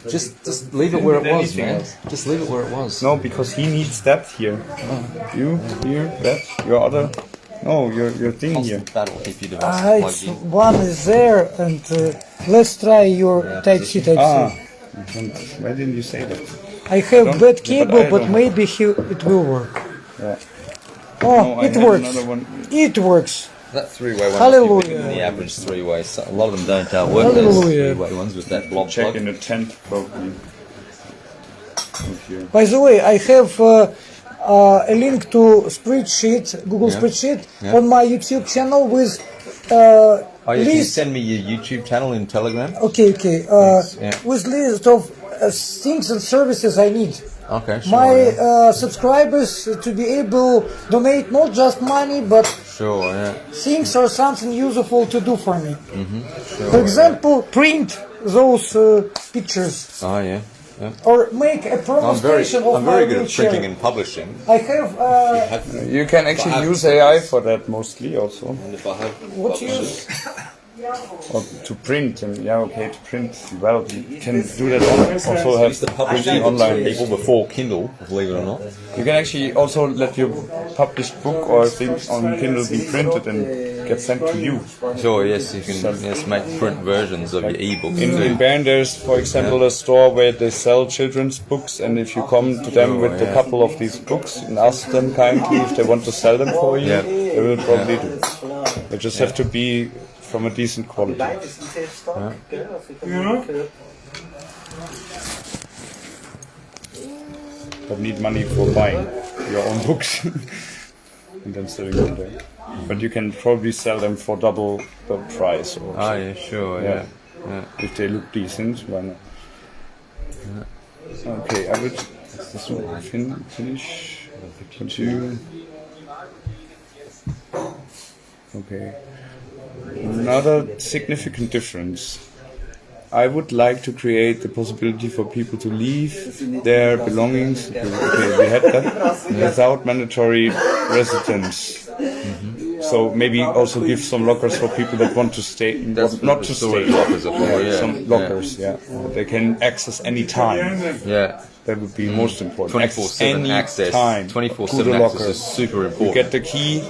Just leave it where it was, Anything man. else. Just leave it where it was. No, because he needs that here. You here, that your other. No, your thing here. Constant battle to keep your device plugged in. One is there, and let's try your Type C. Ah. Why didn't you say that? I have don't- bad yeah, cable, but I but don't. maybe it will work. Yeah. Oh, No, I it had works. another one. It works. That three-way one Hallelujah. is bigger than the average three-way. So a lot of them don't work as Hallelujah. three-way ones with that blob Check plug. in the tent probably. Here. By the way, I have a link to spreadsheet, Google Yeah. Spreadsheet, Yeah. on my YouTube channel with Oh, yeah, can you list. send me your YouTube channel in Telegram? Okay. Yeah. With list of things and services I need. Okay, sure. My yeah. subscribers to be able donate not just money but Sure, yeah. things or something useful to do for me. Sure, For example, print those pictures Oh, yeah. Yeah. or make a promo station of I'm my very good at wheelchair. printing and publishing. I have You can actually use AI for that mostly also. And if I have what use? Or to print and yeah, okay, to print. Well, you can do that also I have used to publish printing online online. people before Kindle, believe it or not. You can actually also let your published book or things on Kindle be printed and get sent to you. Sure, yes, you can make print versions of your ebooks In too. Bern, there's, for example, a store where they sell children's books, and if you come to them with a couple of these books and ask them kindly if they want to sell them for you, Yeah. they will probably do. They just have to be from a decent quality. But need money for buying your own books and then selling them there. But you can probably sell them for double the price. Or Oh, yeah, sure, Yeah. yeah. if they look decent, why not? Okay, I would finish. Continue. Okay. Another significant difference. I would like to create the possibility for people to leave their belongings, okay, we had that, without mandatory residence. So maybe also give some lockers for people that want to stay, not to stay. Lockers are for, yeah. Some lockers, they can access any time. Yeah. That would be most important. 24/7 access. 24/7 access is super important. You get the key.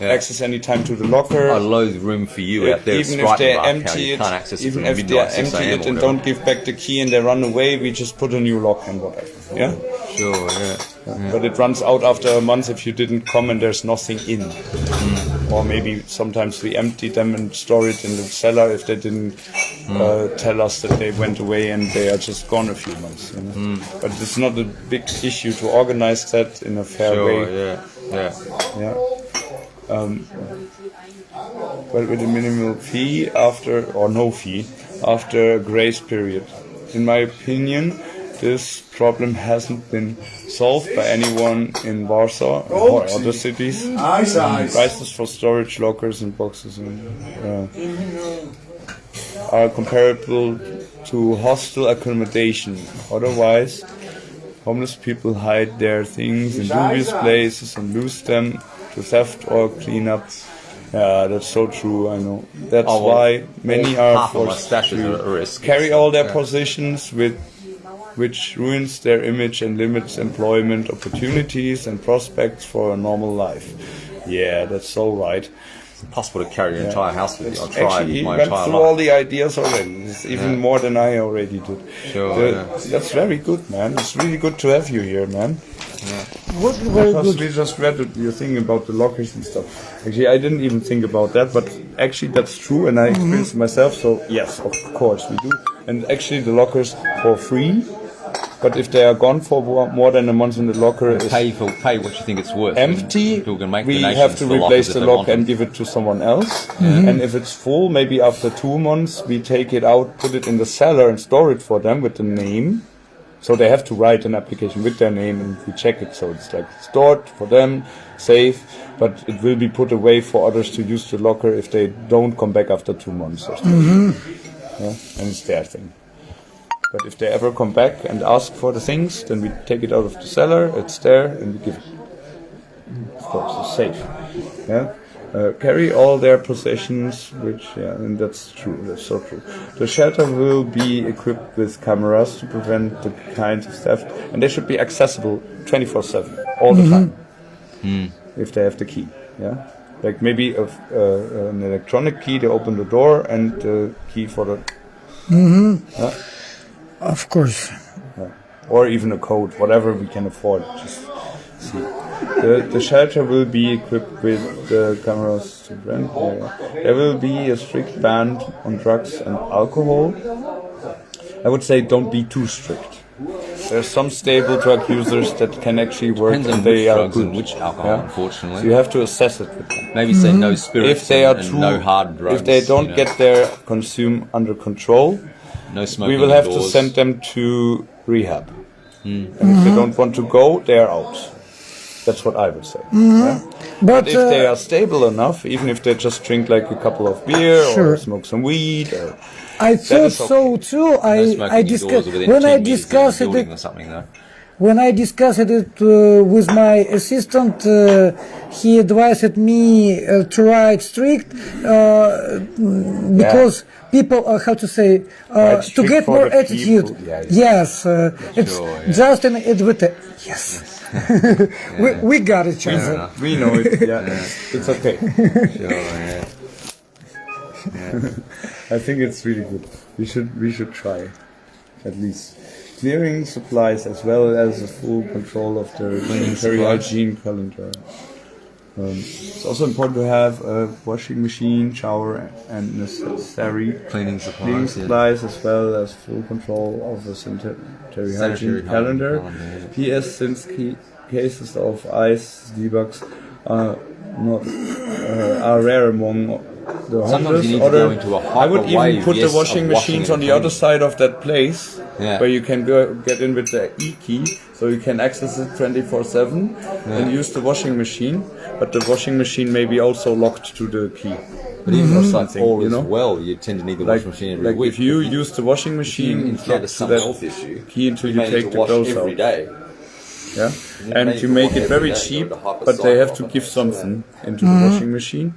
Access any time to the locker. I loathe room for you out there. Even if they empty it, even if they empty it and don't give back the key and they run away, we just put a new lock and whatever. Yeah. Sure. Yeah. But it runs out after a month if you didn't come and there's nothing in. Or maybe sometimes we empty them and store it in the cellar if they didn't tell us that they went away and they are just gone a few months. You know? But it's not a big issue to organize that in a fair way. Yeah. But with a minimal fee or no fee after a grace period. In my opinion, this problem hasn't been solved by anyone in Warsaw or other cities. Prices for storage lockers and boxes are comparable to hostel accommodation. Otherwise, homeless people hide their things in dubious places and lose them to theft or cleanup. Yeah, that's so true, I know. That's why many are forced to carry all their possessions, which ruins their image and limits employment opportunities and prospects for a normal life. Yeah, that's so right. It's impossible to carry your entire house with you. I've tried actually, my went entire through life. all the ideas already. It's even more than I already did. Sure, That's very good, man. It's really good to have you here, man. Very Because good. we just read your thing about the lockers and stuff. Actually, I didn't even think about that, but actually that's true, and I experienced it myself. So yes, of course we do. And actually, the lockers for free. But if they are gone for more than a month in the locker, Pay what you think it's worth. empty, People can make we donations have to for replace lockers if the they lock want and them. give it to someone else. And if it's full, maybe after 2 months, we take it out, put it in the cellar and store it for them with the name. So they have to write an application with their name and we check it. So it's like stored for them, safe, but it will be put away for others to use the locker if they don't come back after 2 months or something. And it's their thing. But if they ever come back and ask for the things, then we take it out of the cellar, it's there, and we give it. Of course, it's safe. Carry all their possessions, and that's true, that's so true. The shelter will be equipped with cameras to prevent the kinds of theft, and they should be accessible 24/7, all the time, if they have the key. Like maybe an electronic key to open the door and the key for the... Of course. Or even a code, whatever we can afford. Just see. The shelter will be equipped with the cameras to rent. There will be a strict ban on drugs and alcohol. I would say don't be too strict. There's some stable drug users that can actually work Depends on and they which are drugs good. and which alcohol, unfortunately. So you have to assess it with them. Maybe say no spirits If they are and no hard drugs. if they don't get their consume under control, no smoking we will have to indoors. send them to rehab. And if they don't want to go, they are out. That's what I would say. But if they are stable enough, even if they just drink like a couple of beer or smoke some weed, I thought so too. I discussed when I discussed it. When I discussed it with my assistant, he advised me to write strict because people, how to say, to get more attitude. Yes, it's just an advertisement. Yes. We got each other. We know it. It's okay. I think it's really good. We should try, at least. Clearing supplies as well as a full control of the sanitary hygiene calendar. It's also important to have a washing machine, shower, and necessary cleaning supplies as well as full control of the sanitary hygiene calendar. P.S. Since cases of ice debugs are rare among Sometimes you need to go into a I would hyper wave, even put yes, the washing of machines washing on the and other side of that place, Yeah. where you can go get in with the e-key, so you can access it 24/7 and use the washing machine. But the washing machine may be also locked to the key. But even or if something, all you is know? well, you tend to need the washing machine every Like week. if you use the washing If machine, you it's encounter locked to some that health issue, key until you may need take to the wash clothes every out. day. Yeah, You and may you need make to it wash very every day, cheap, go to hyper but they have to cycle. give something into the washing machine.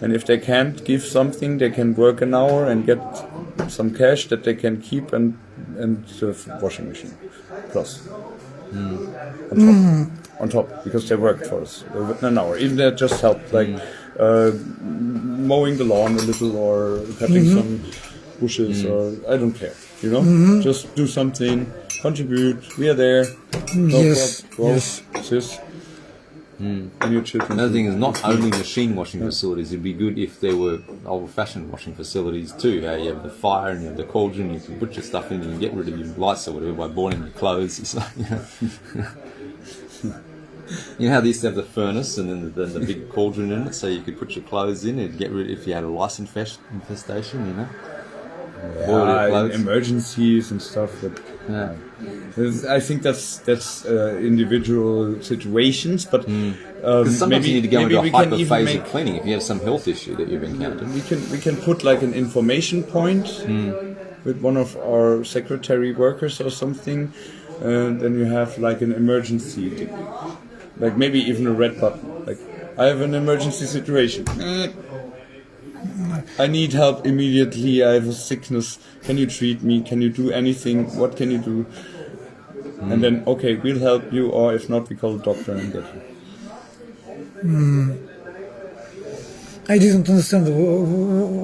And if they can't give something, they can work an hour and get some cash that they can keep and the washing machine plus on top, because they worked for us an hour. Even they just helped, like mowing the lawn a little or cutting some bushes or I don't care, you know. Just do something, contribute. We are there. No Yes, problem. yes. Sis. And your children. Another thing is not only machine washing facilities. It'd be good if there were old-fashioned washing facilities too. How you have the fire and you have the cauldron. You can put your stuff in and you get rid of your lights or whatever by boiling your clothes. It's like, you know how they used to have the furnace and then the big cauldron in it, so you could put your clothes in and get rid if you had a lice infestation. You know, boil your in clothes. emergencies and stuff. But Yeah. I think that's individual situations, but Because sometimes you need to go into a hyper phase of cleaning if you have some health issue that you've encountered. we can put like an information point with one of our secretary workers or something, and then you have like an emergency, like maybe even a red button, like I have an emergency situation. I need help immediately. I have a sickness. Can you treat me? Can you do anything? What can you do? And then, okay, we'll help you, or if not, we call a doctor and get you. I didn't understand.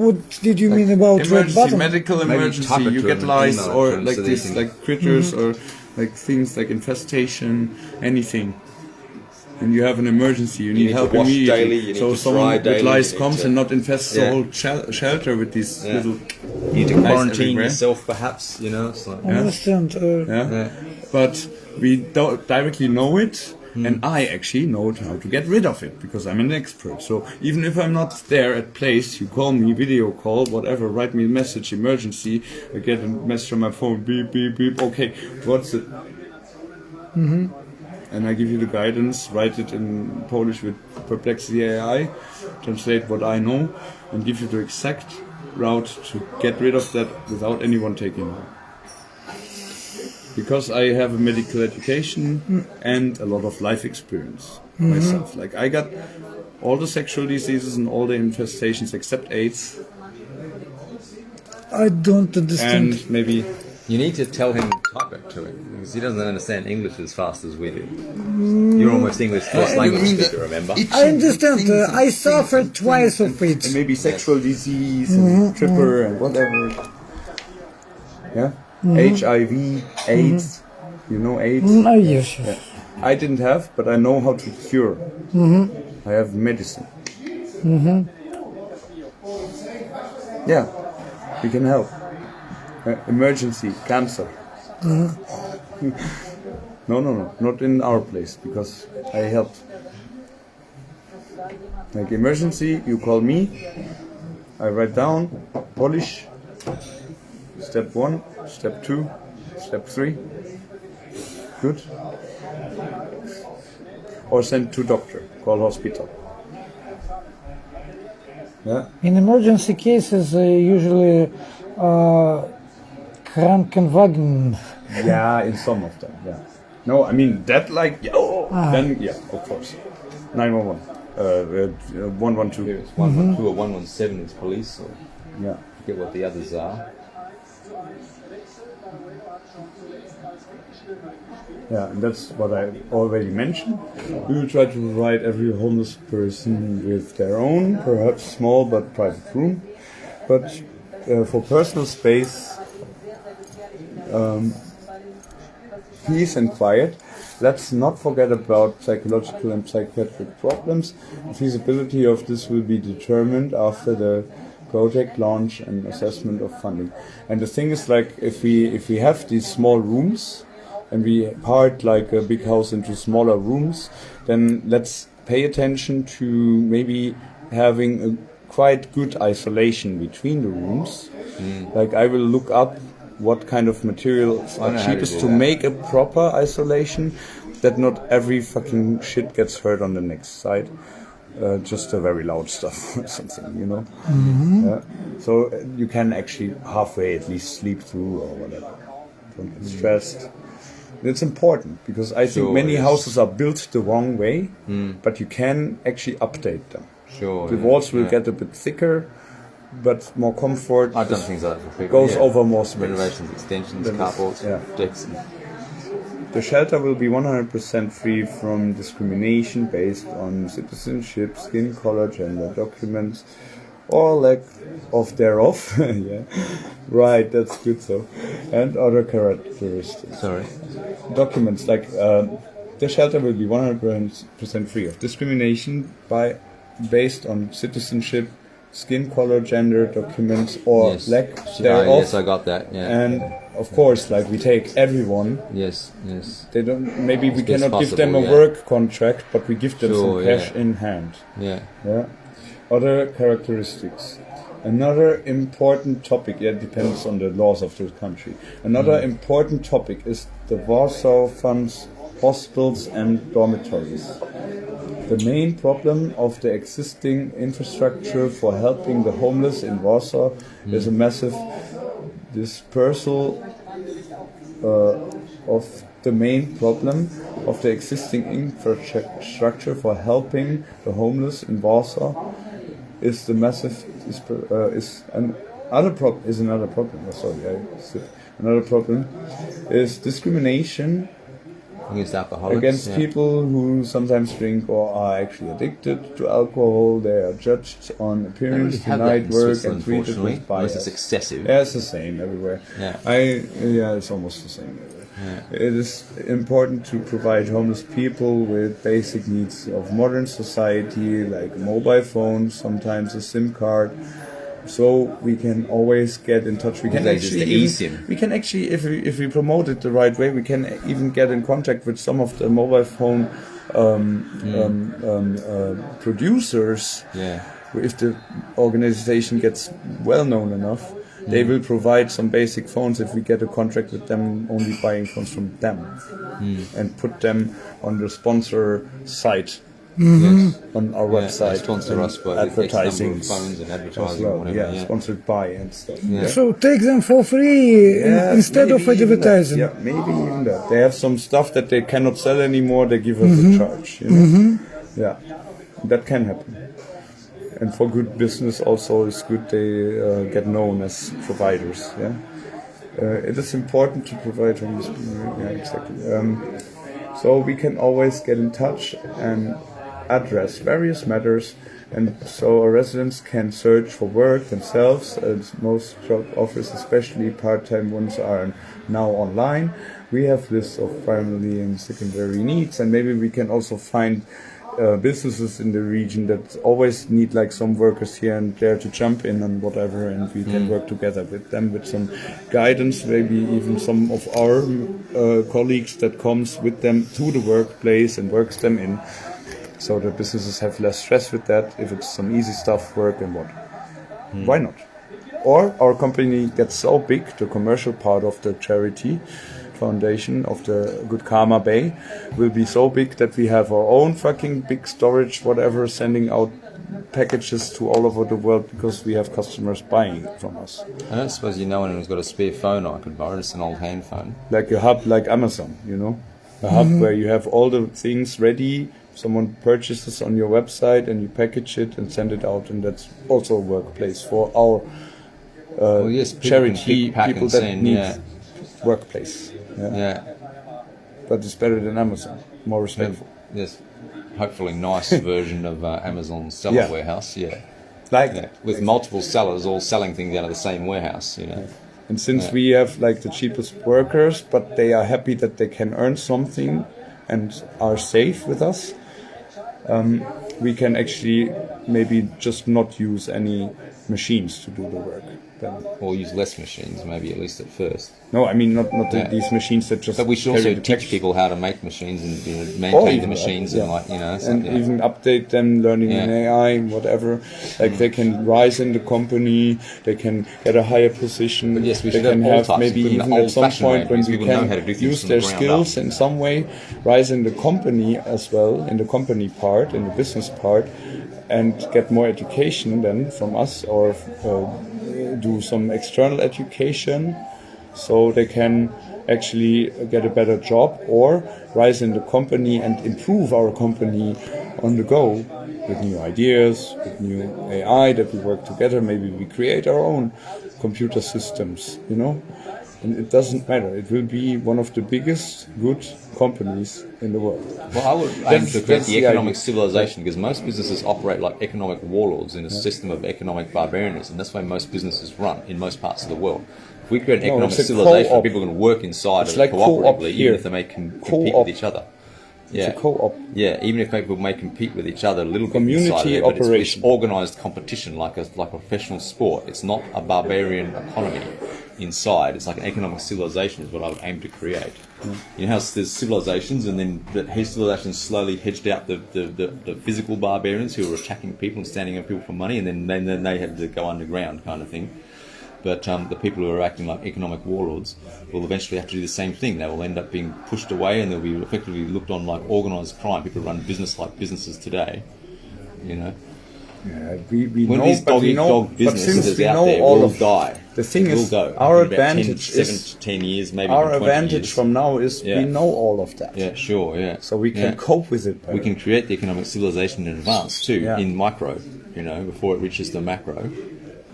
What did you mean about red Emergency, button? medical Maybe emergency. type it You to get an lice email or to them like so they this, can- like critters or like things like infestation, anything. And you have an emergency, you need need to help wash immediately. daily, you need so to someone dry with daily, lice you need comes to- and not infests the Yeah. whole shelter with these little. You need to Nice quarantine everywhere. yourself, perhaps. You know, it's like I understand. Yeah. But we don't directly know it, and I actually know how to get rid of it because I'm an expert. So even if I'm not there at place, you call me, video call, whatever, write me a message, emergency. I get a message on my phone, beep beep beep. Okay, what's it? And I give you the guidance, write it in Polish with Perplexity AI, translate what I know, and give you the exact route to get rid of that without anyone taking it. Because I have a medical education and a lot of life experience myself. Like I got all the sexual diseases and all the infestations except AIDS, I don't understand. and maybe you need to tell him type it to him because he doesn't understand English as fast as we do. You're almost English first language speaker, remember? I understand. I suffered twice of it. and maybe sexual disease and tripper and whatever. Yeah, HIV, AIDS. You know AIDS. Yes, yes. I didn't have, but I know how to cure. I have medicine. Yeah, we can help. Emergency, cancer. No, not in our place because I helped. Like emergency, you call me. I write down, polish. Step 1, step 2, step 3. Good. Or send to doctor. Call hospital. Yeah. In emergency cases, usually Krankenwagen. Yeah, in some of them. Yeah. No, I mean that like then yeah, of course. 911. 112. It's 112 or 117 is police, or Yeah. forget what the others are. Yeah, and that's what I already mentioned. We will try to provide every homeless person with their own, perhaps small but private room. But for personal space, peace and quiet, let's not forget about psychological and psychiatric problems. The feasibility of this will be determined after the project launch and assessment of funding. And the thing is, like, if we have these small rooms, and we part like a big house into smaller rooms, then let's pay attention to maybe having a quite good isolation between the rooms. Like I will look up what kind of materials are cheapest to make a proper isolation, that not every fucking shit gets heard on the next side. Just a very loud stuff or something, you know. So you can actually halfway at least sleep through or whatever. Don't get stressed. It's important because I think many houses are built the wrong way, but you can actually update them. Sure. The walls will get a bit thicker, but more comfort. I've done things like that for people. Goes over more space. Renovations, extensions, carports, decks. The shelter will be 100% free from discrimination based on citizenship, skin color, gender, documents, or lack of thereof. Yeah, right. That's good. So, and other characteristics. Sorry. Documents like the shelter will be 100% free of discrimination based on citizenship, skin color, gender, documents, or lack thereof. Yes, I got that. Yeah. And of course, like we take everyone. Yes. They don't. Maybe we cannot give possible, them a work contract, but we give them some cash in hand. Yeah. Other characteristics. Another important topic. It depends on the laws of the country. Another important topic is the Warsaw funds hostels and dormitories. The main problem of the existing infrastructure for helping the homeless in Warsaw is a massive dispersal of the main problem of the existing infrastructure for helping the homeless in Warsaw is the massive another problem. Oh, sorry, another problem is discrimination against alcoholics, against people who sometimes drink or are actually addicted to alcohol. They are judged on appearance, denied work, and treated with bias. It's excessive. Yeah, it's the same everywhere. It's almost the same everywhere. It is important to provide homeless people with basic needs of modern society, like a mobile phone, sometimes a SIM card, so we can always get in touch. We can actually, if we promote it the right way, we can even get in contact with some of the mobile phone producers. If the organization gets well known enough, they will provide some basic phones if we get a contract with them, only buying phones from them, and put them on the sponsor site. On our website, sponsor us by advertising phones and advertising, well, whatever. Sponsored by and stuff. So take them for free instead of advertising. Maybe even that. They have some stuff that they cannot sell anymore. They give us a charge. You know? That can happen. And for good business, also, it's good they get known as providers. It is important to provide homeless people. Exactly. So we can always get in touch and address various matters, and so our residents can search for work themselves, as most job offers, especially part-time ones, are now online. We have lists of primary and secondary needs, and maybe we can also find businesses in the region that always need like some workers here and there to jump in and whatever, and we can work together with them with some guidance, maybe even some of our colleagues that comes with them to the workplace and works them in, so the businesses have less stress with that. If it's some easy stuff, work and what, why not? Or our company gets so big, the commercial part of the charity foundation of the Good Karma Bay will be so big that we have our own fucking big storage, whatever, sending out packages to all over the world because we have customers buying it from us. I don't suppose you know anyone who's got a spare phone I could borrow, just an old hand phone. Like a hub, like Amazon, you know? A hub where you have all the things ready, someone purchases on your website and you package it and send it out, and that's also a workplace for our charity, people that need workplace. But it's better than Amazon, more respectful. Yes, hopefully nice version of Amazon's seller warehouse, with multiple sellers all selling things out of the same warehouse, you know. And since we have like the cheapest workers, but they are happy that they can earn something and are safe with us, we can actually maybe just not use any machines to do the work. Then. Or use less machines, maybe at least at first. No, I mean not these machines that just. But we should also carry the teach text. people how to make machines and maintain the machines and and even update them, learning in AI, whatever. Like they can rise in the company, they can get a higher position. But yes, we they should can have have maybe even at some point when we can use their skills in some way, rise in the company as well, in the company part, in the business part, and get more education then from us, or do some external education, so they can actually get a better job or rise in the company and improve our company on the go with new ideas, with new AI that we work together. Maybe we create our own computer systems, you know. And it doesn't matter. It will be one of the biggest good companies in the world. Well, I would aim to create the economic civilization, because most businesses operate like economic warlords in a system of economic barbarianism. That's why most businesses run in most parts of the world. If we create an economic civilization where people are going to work inside of it cooperatively, even if they may compete with each other. It's a co-op. Yeah, even if people may compete with each other a little bit Community inside of it, but operation. it's organised competition like a professional sport. It's not a barbarian economy inside. It's like an economic civilization is what I would aim to create. You know how there's civilizations, and then the civilizations slowly hedged out the physical barbarians who were attacking people and standing up people for money, and then they had to go underground kind of thing. But the people who are acting like economic warlords will eventually have to do the same thing. They will end up being pushed away, and they'll be effectively looked on like organised crime. People run business like businesses today, you know. Yeah, we when know, these but we know, dog but businesses since we out know there all will of die. the thing is, go our in about advantage 7 is to 10 years, maybe our even 20 advantage years. from now is we know all of that. Yeah, sure, yeah. So we can cope with it better. We can create the economic civilization in advance too, in micro, you know, before it reaches the macro.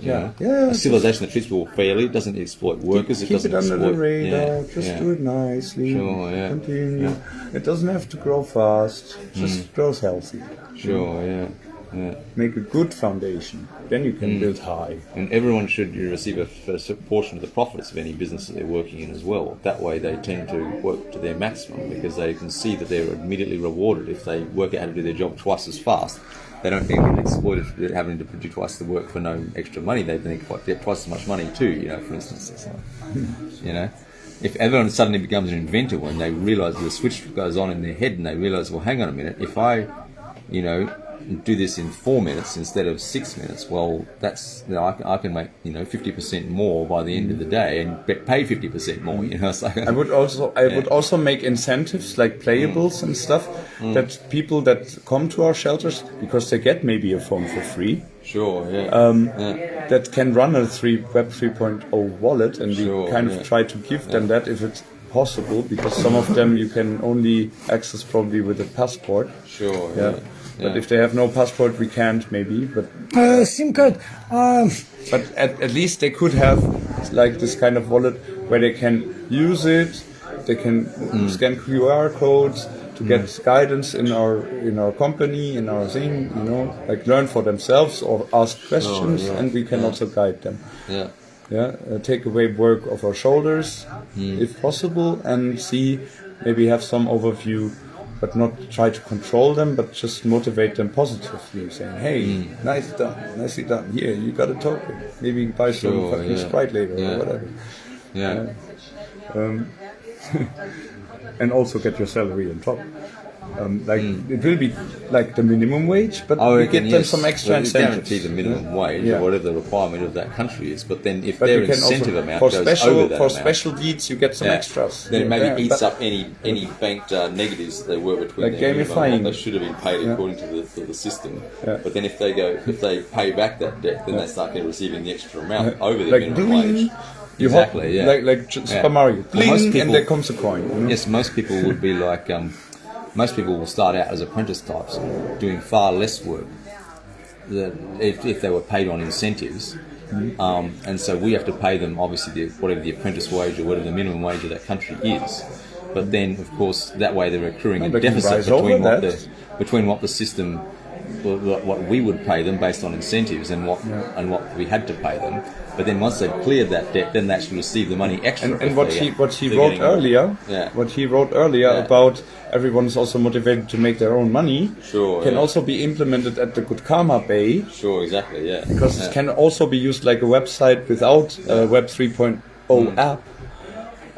A civilization that treats people fairly, doesn't exploit workers, keep it doesn't it under exploit, the radar, just do it nicely, continue. It doesn't have to grow fast, just grows healthy. Sure, yeah. Make a good foundation, then you can build high. And everyone should receive a portion of the profits of any business that they're working in as well. That way they tend to work to their maximum, because they can see that they're immediately rewarded if they work out how to do their job twice as fast. They don't get exploited for having to do twice the work for no extra money. They get twice as much money too, you know, for instance. You know, if everyone suddenly becomes an inventor when they realise the switch goes on in their head and they realise, well, hang on a minute, if I, you know, do this in 4 minutes instead of 6 minutes, well, that's, you know, I can make, you know, 50% more by the end of the day and pay 50% more. You know, it's like, I would also make incentives like playables and stuff that people that come to our shelters, because they get maybe a phone for free. Sure, That can run a Web 3.0 wallet, and we kind of try to give them that if it's possible, because some of them you can only access probably with a passport. Sure, But if they have no passport, we can't maybe. But SIM card. but at least they could have like this kind of wallet where they can use it. They can scan QR codes to get guidance in our company, in our thing. You know, like learn for themselves or ask questions, and we can also guide them. Take away work off our shoulders if possible, and see, maybe have some overview, but not try to control them, but just motivate them positively, saying, hey, nicely done, here, you got a token, maybe buy some fucking Sprite later or whatever. And also get your salary on top. It will be like the minimum wage, but we get them some extra incentives. Guarantee the minimum wage or whatever the requirement of that country is, but then if But their you can incentive also, amount for goes special over that for amount, special deeds, you get some extras. then it maybe eats up any banked negatives that there were between like them, gamifying. what they should have been paid according to the system. But then if they pay back that debt, then they start receiving the extra amount over the like minimum bling, wage. Exactly, Like Super Mario, bling, most people, and there comes a coin. You know? Yes, most people would be like, most people will start out as apprentice types, doing far less work if they were paid on incentives. And so we have to pay them, obviously, whatever the apprentice wage or whatever the minimum wage of that country is. But then, of course, that way they're accruing a deficit between what the system what we would pay them based on incentives and what we had to pay them. But then once they've cleared that debt, then they actually receive the money extra. And what he wrote earlier, about everyone's also motivated to make their own money, can also be implemented at the Good Karma Bay. Sure, exactly, yeah. Because it can also be used like a website without a Web 3.0 app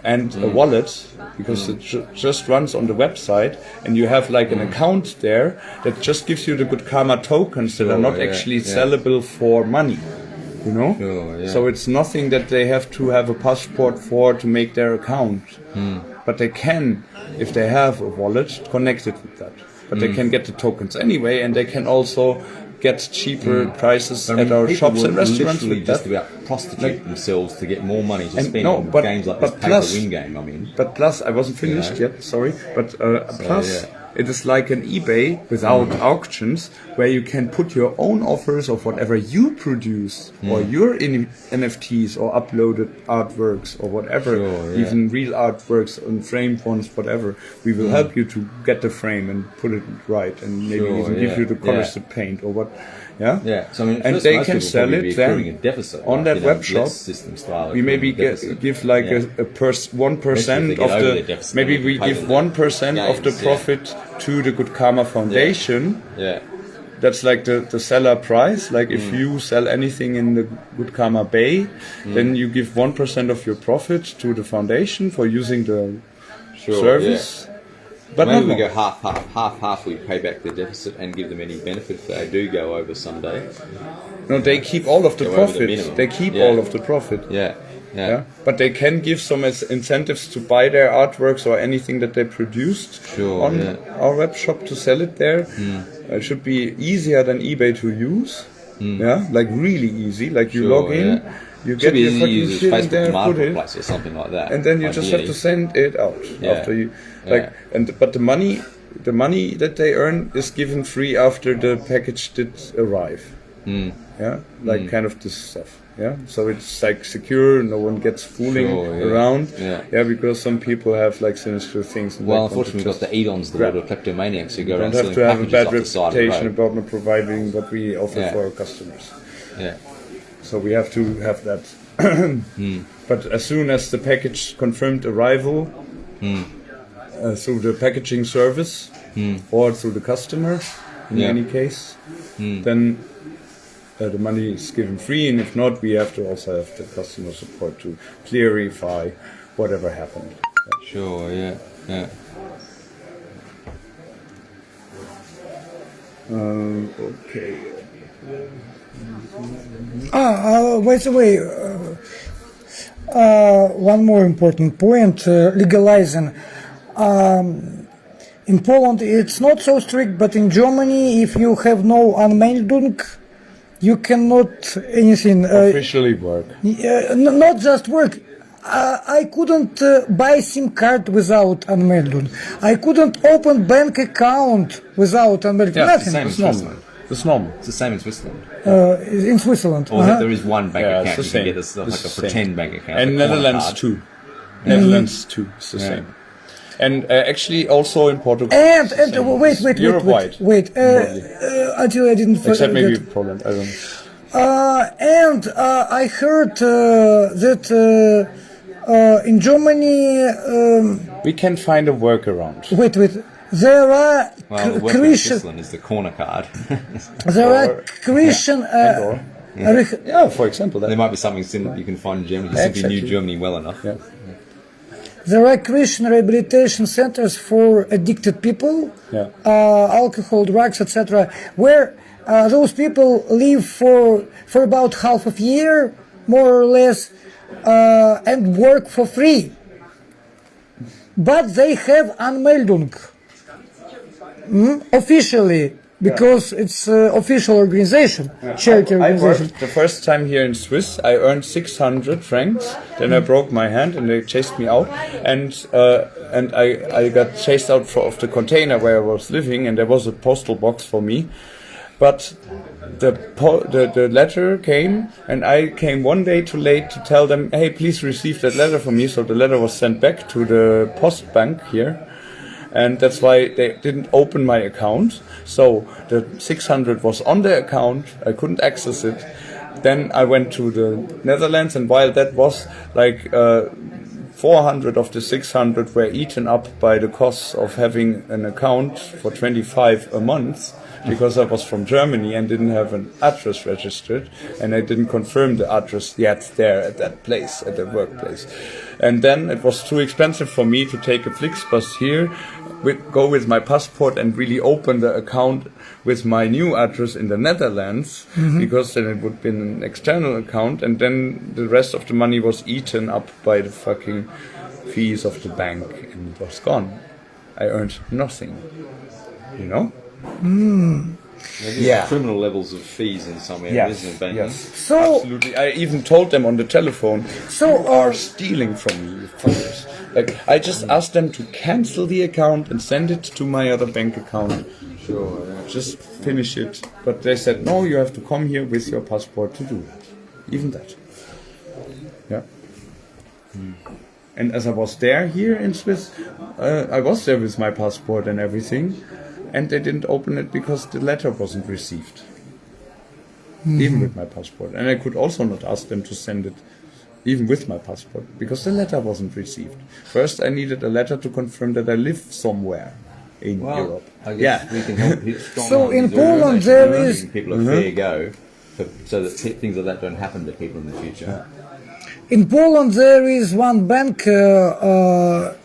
and a wallet, because it just runs on the website, and you have like an account there that just gives you the Good Karma tokens that are not actually sellable for money. You know, so it's nothing that they have to have a passport for to make their account, but they can, if they have a wallet, connect it with that. But they can get the tokens anyway, and they can also get cheaper prices at our shops and restaurants. Literally just about prostitute themselves to get more money to spend on games like this pay-to-win game. I mean, but plus, I wasn't finished yet. Sorry, but plus. It is like an eBay without auctions, where you can put your own offers of whatever you produce, or your NFTs or uploaded artworks or whatever, even real artworks on framed ones, whatever. We will help you to get the frame and put it right, and maybe even give you the colors to paint or what. Yeah. So I mean, and they can sell it then on that web shop. We maybe give like a 1% of the. Maybe we give 1% of the profit to the Good Karma Foundation. Yeah. That's like the seller price. Like if you sell anything in the Good Karma Bay, then you give 1% of your profit to the foundation for using the service. But maybe we go half. We pay back the deficit and give them any benefit if they do go over someday. No, they keep all of the profit. They keep all of the profit. Yeah. But they can give some incentives to buy their artworks or anything that they produced on our web shop to sell it there. It should be easier than eBay to use. Like really easy. Like you log in, you get your fucking shit in there, put it, or something like that, and then you just have to send it out after you. But the money that they earn is given free after the package did arrive. Kind of this stuff. So it's like secure, no one gets fooling around. Because some people have like sinister things. And unfortunately, we've got the Edons, the little kleptomaniacs who go around selling packages off the side of the road. Don't have to have a bad reputation about not providing what we offer for our customers. So we have to have that. But as soon as the package confirmed arrival through the packaging service or through the customer, in any case, then the money is given free, and if not, we have to also have the customer support to clarify whatever happened. Sure, yeah. Okay. By the way, one more important point, legalizing. In Poland, it's not so strict, but in Germany, if you have no Anmeldung, you cannot anything officially work. Not just work. I couldn't buy SIM card without Anmeldung. I couldn't open bank account without Anmeldung. Yeah, nothing. It's the same in Switzerland. It's normal. It's the same in Switzerland. In Switzerland. Or there is one bank account. It's You the can same. get like a pretend bank account. And Netherlands too. Netherlands too. It's the same. And actually also in Portugal. And wait, until I didn't. Except maybe Poland. I don't know. And I heard that in Germany. We can find a workaround. Wait. There are the Christian. Switzerland is the corner card. There are Christian. For example, there might be something you can find in Germany. You simply knew Germany well enough. Yeah. There are Christian rehabilitation centers for addicted people, alcohol, drugs, etc., where those people live for about half a year, more or less, and work for free. But they have Anmeldung officially. Because it's official organization, charity organization. I worked the first time here in Swiss. I earned 600 francs. Then I broke my hand and they chased me out. And I got chased out of the container where I was living. And there was a postal box for me. But the letter came, and I came one day too late to tell them, hey, please receive that letter for me. So the letter was sent back to the post bank here. and that's why they didn't open my account. So the 600 was on the account, I couldn't access it. Then I went to the Netherlands, and while that was like 400 of the 600 were eaten up by the costs of having an account for 25 a month, because I was from Germany and didn't have an address registered, and I didn't confirm the address yet there at that place, at the workplace. And then it was too expensive for me to take a Flixbus here, go with my passport and really open the account with my new address in the Netherlands, because then it would be an external account, and then the rest of the money was eaten up by the fucking fees of the bank, and it was gone. I earned nothing, you know? Yeah. Criminal levels of fees in some areas in banking. Yes. So, Absolutely. I even told them on the telephone, you are stealing from me, you fuckers. Like, I just asked them to cancel the account and send it to my other bank account. Sure. Yeah. Just finish it. But they said, no, you have to come here with your passport to do that. Even that. Yeah. And as I was there here in Swiss, I was there with my passport and everything, and they didn't open it because the letter wasn't received. Even with my passport. And I could also not ask them to send it even with my passport, because the letter wasn't received. First I needed a letter to confirm that I live somewhere in Europe. I guess we can help hit strong So on in these Poland organisations, there giving is- people a fair go, so that things like that don't happen to people in the future. in Poland there is one bank,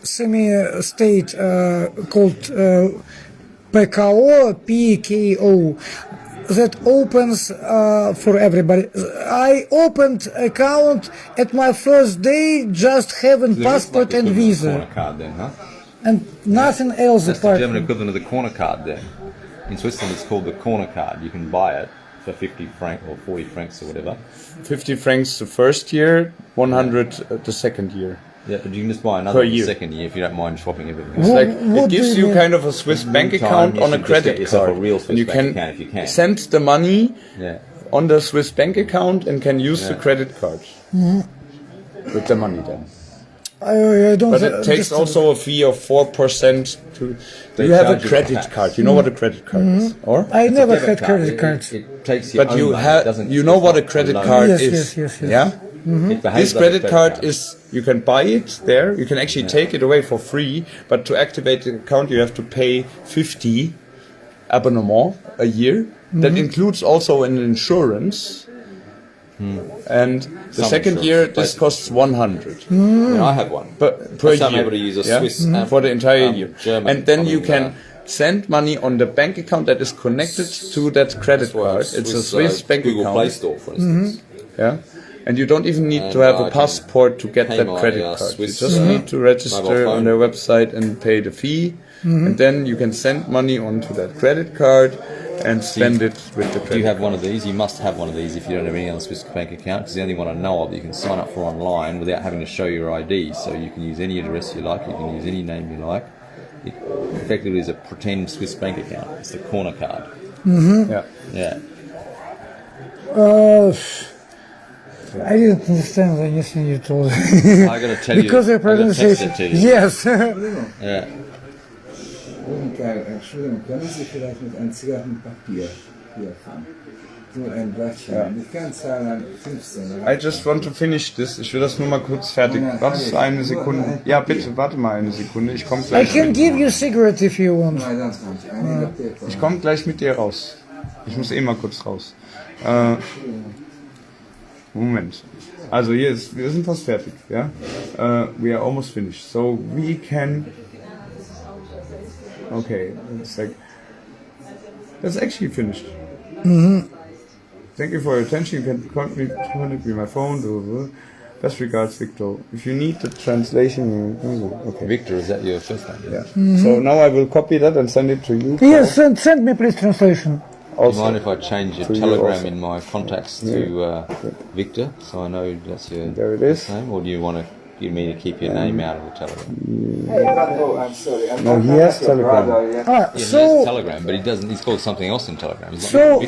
semi-state, called PKO, that opens for everybody. I opened account at my first day, just having There is passport like and equivalent of visa, corner card then, huh? and nothing else That's the apart. German equivalent of the corner card then. In Switzerland it's called the corner card. You can buy it for 50 francs or 40 francs or whatever. 50 francs the first year, 100 the second year. Yeah, but you can just buy another Per the year. second year if you don't mind swapping everything. It's else. like, what it do gives you you mean? kind of a Swiss bank Meantime, account you on a should just get credit yourself card. a real Swiss and you bank can account if you can. send the money Yeah. on the Swiss bank account and can use the Yeah. credit card with the money then. I don't. But it takes also a fee of 4% to. Do They you have a charge you credit tax. card? You know what a credit card is, or? I It's a never debit had card. credit cards. It takes your But own you money. have. It doesn't- You know it's what a not credit loan. card Yes, is. yes. Yeah. It behaves This like a credit card card. is, you can buy it there, you can actually take it away for free, but to activate the account you have to pay 50 abonnement a year. That includes also an insurance. And the Some second insurance, year this basically. costs 100 Yeah, I have one. but per So I'm year. able to use a yeah? Swiss app, for the entire year. German, and then I you mean, can send money on the bank account that is connected to that credit card. It's a Swiss bank Google account. Play Store, for instance. Yeah. And you don't even need And to have I a can passport to get pay that my, credit card. You Swiss, just need to register mobile phone. on their website and pay the fee. And then you can send money onto that credit card and spend it with the Do you credit have card. one of these? You must have one of these if you don't have any other Swiss bank account, because the only one I know of that you can sign up for online without having to show your ID. So you can use any address you like, you can use any name you like. It effectively is a pretend Swiss bank account. It's the corner card. Yeah. Yeah. I didn't understand anything you told. I got to tell you. Because your I gotta text pronunciation. it to you. Yes. Yeah. Entschuldigung, können Sie vielleicht mit einem Zigarettenpapier hier fahren? So ein Blattchen. Ich kann zahlen 15. I just want to finish this. Ich will das nur mal kurz fertig. Warte eine Sekunde. Ja, bitte, warte mal eine Sekunde. Ich komme I gleich. can give you a cigarette if you want. Nein, sonst nicht. Eine Papier. Ich komme gleich mit dir raus. Ich muss mal kurz raus. Moment. Also hier ist, wir sind fast fertig, ja? We are almost finished. So we can. Okay, it's like that's actually finished. Thank you for your attention. You can contact me with my phone. Blah, blah, blah. Best regards, Victor. If you need the translation, okay. Victor, is that your first name? Yeah. So now I will copy that and send it to you. Yes, send me please translation. Do you Also, mind if I change your To you telegram also. in my contacts to Victor, so I know that's your There it is. name, or do you want to you mean to keep your name out of the Telegram? Oh, I'm sorry. No, he has Telegram. Yeah, he has Telegram, but he doesn't. He's called something else in Telegram. He's not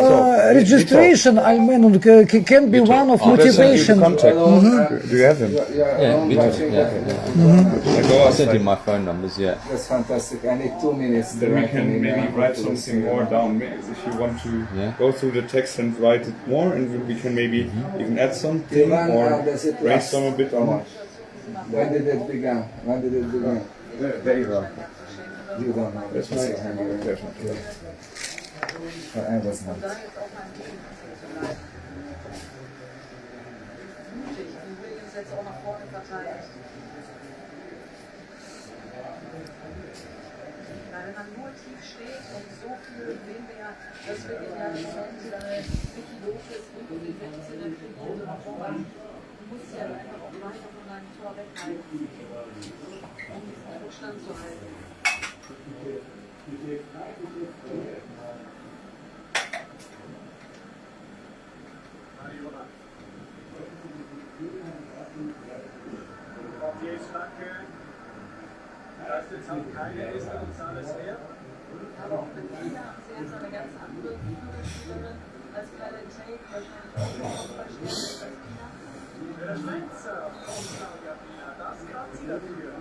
Registration, I mean, can be one of motivation. Contact. Do you have him? Yeah, Victor. I sent him my phone numbers. Yeah. That's fantastic. I need 2 minutes. Then we can maybe write something more down. If you want to go through the text and write it more, and we can maybe even add something or brainstorm a bit on it. When did it begin? When did it begin? Very well. You don't know. That's my question. I was not. Wenn man nur tief steht und so viel sehen wir ja, dass wir in der Wiki los ist und die Wechsel der Kultur muss ja einfach auch weiter von einem Tor weghalten, um diesen Zustand zu halten. Keine ist uns alles wert. Aber auch mit China haben sie jetzt eine ganz andere Führungsstimme als kleine Take, wahrscheinlich auch verstehen als China. Für der Schweizer Aussage, das kann sie dafür.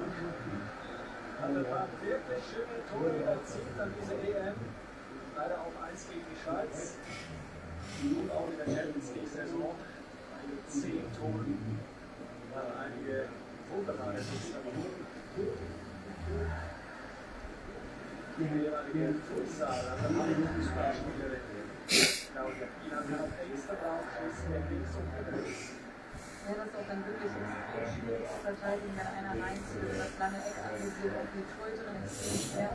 Also ein paar wirklich schöne Tore erzielt an dieser EM. Leider auch 1 gegen die Schweiz. Und auch in der Champions League-Saison eine 10 Toren. Einige wunderbare Fußballer. Die ehemalige Fußballer, alle Fußballspielerin. Claudia Pina hat auf extra Draufschuss, der links und rechts. Ja, das auch dann wirklich ist, Verteidigung, wenn einer reinzieht und das lange Eck anvisiert, auch die Torhüterin extrem schwer.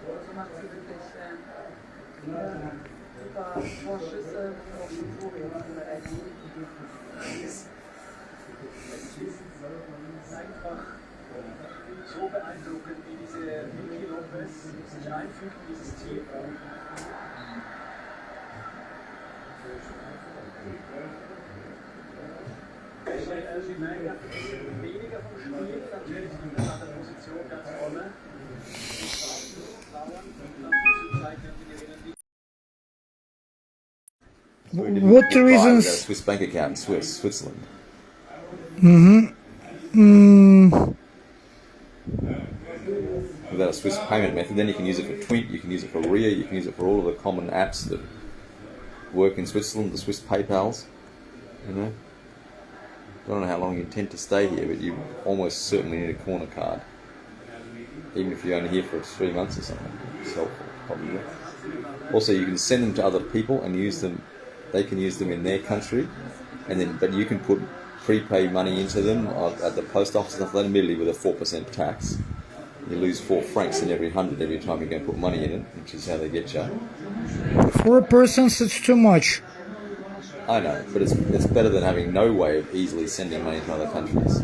So macht sie wirklich super Torschüsse und auch die Tore einfach so beeindruckend, wie diese Vicky Lopez sich einfügt in dieses Team. Weniger vom Spiel, natürlich in einer Position ganz vorne. What the reasons? Swiss bank account in Switzerland. Without a Swiss payment method, then you can use it for Twint, you can use it for RIA, you can use it for all of the common apps that work in Switzerland, the Swiss PayPals, you know. I don't know how long you intend to stay here, but you almost certainly need a corner card. Even if you're only here for 3 months or something. It's helpful, probably. Also, you can send them to other people and use them, they can use them in their country, and then, but you can put prepay money into them at the post office and stuff, admittedly with a 4% tax. You lose 4 francs in every 100 every time you go and put money in it, which is how they get you. 4 persons, it's too much. I know, but it's better than having no way of easily sending money to other countries.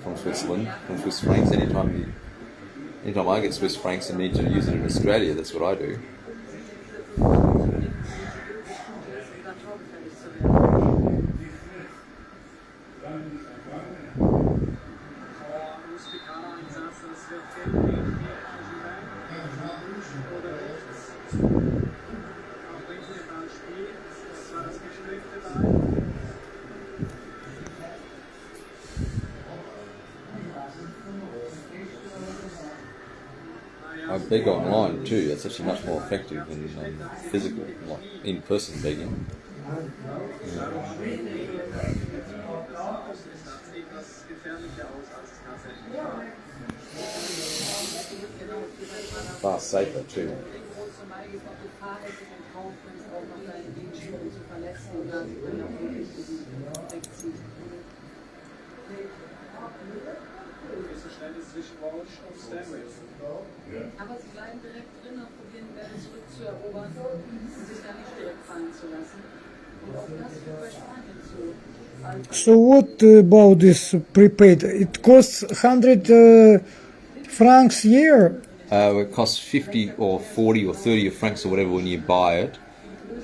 From Switzerland, from Swiss francs, anytime I get Swiss francs and need to use it in Australia, that's what I do. I beg online too. That's actually much more effective than physical, like in-person begging. Far safer too. Aber sie bleiben direkt drin und probieren die Bälle zurückzuerobern und sich dann nicht direkt fallen zu lassen. Und auch das führt bei Spanien zu. So what about this prepaid? It costs 100 francs a year. It costs 50 or 40 or 30 francs or whatever when you buy it,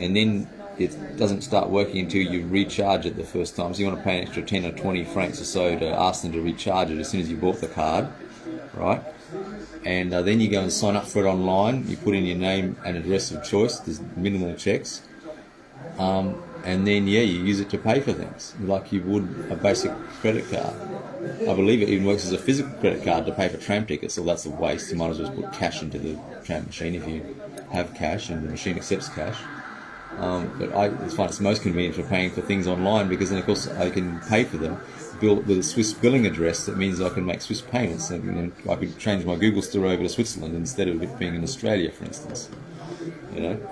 and then it doesn't start working until you recharge it the first time. So you want to pay an extra 10 or 20 francs or so to ask them to recharge it as soon as you bought the card, right? And then you go and sign up for it online. You put in your name and address of choice. There's minimal checks. And then, you use it to pay for things, like you would a basic credit card. I believe it even works as a physical credit card to pay for tram tickets, so that's a waste. You might as well just put cash into the tram machine if you have cash and the machine accepts cash. But I find it's most convenient for paying for things online, because then, of course, I can pay for them with a Swiss billing address. That means I can make Swiss payments, and I could change my Google store over to Switzerland instead of it being in Australia, for instance. You know.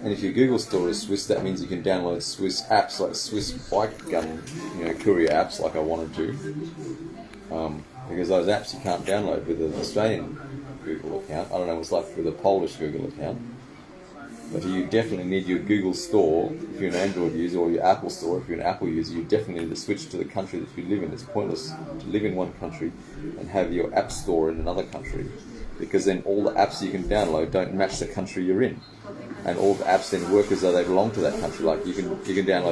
And if your Google store is Swiss, that means you can download Swiss apps like Swiss bike gun, courier apps, like I wanted to. Because those apps you can't download with an Australian Google account. I don't know what it's like with a Polish Google account. But you definitely need your Google store if you're an Android user, or your Apple store if you're an Apple user. You definitely need to switch to the country that you live in. It's pointless to live in one country and have your app store in another country, because then all the apps you can download don't match the country you're in. And all the apps then work as though they belong to that country. Like you can download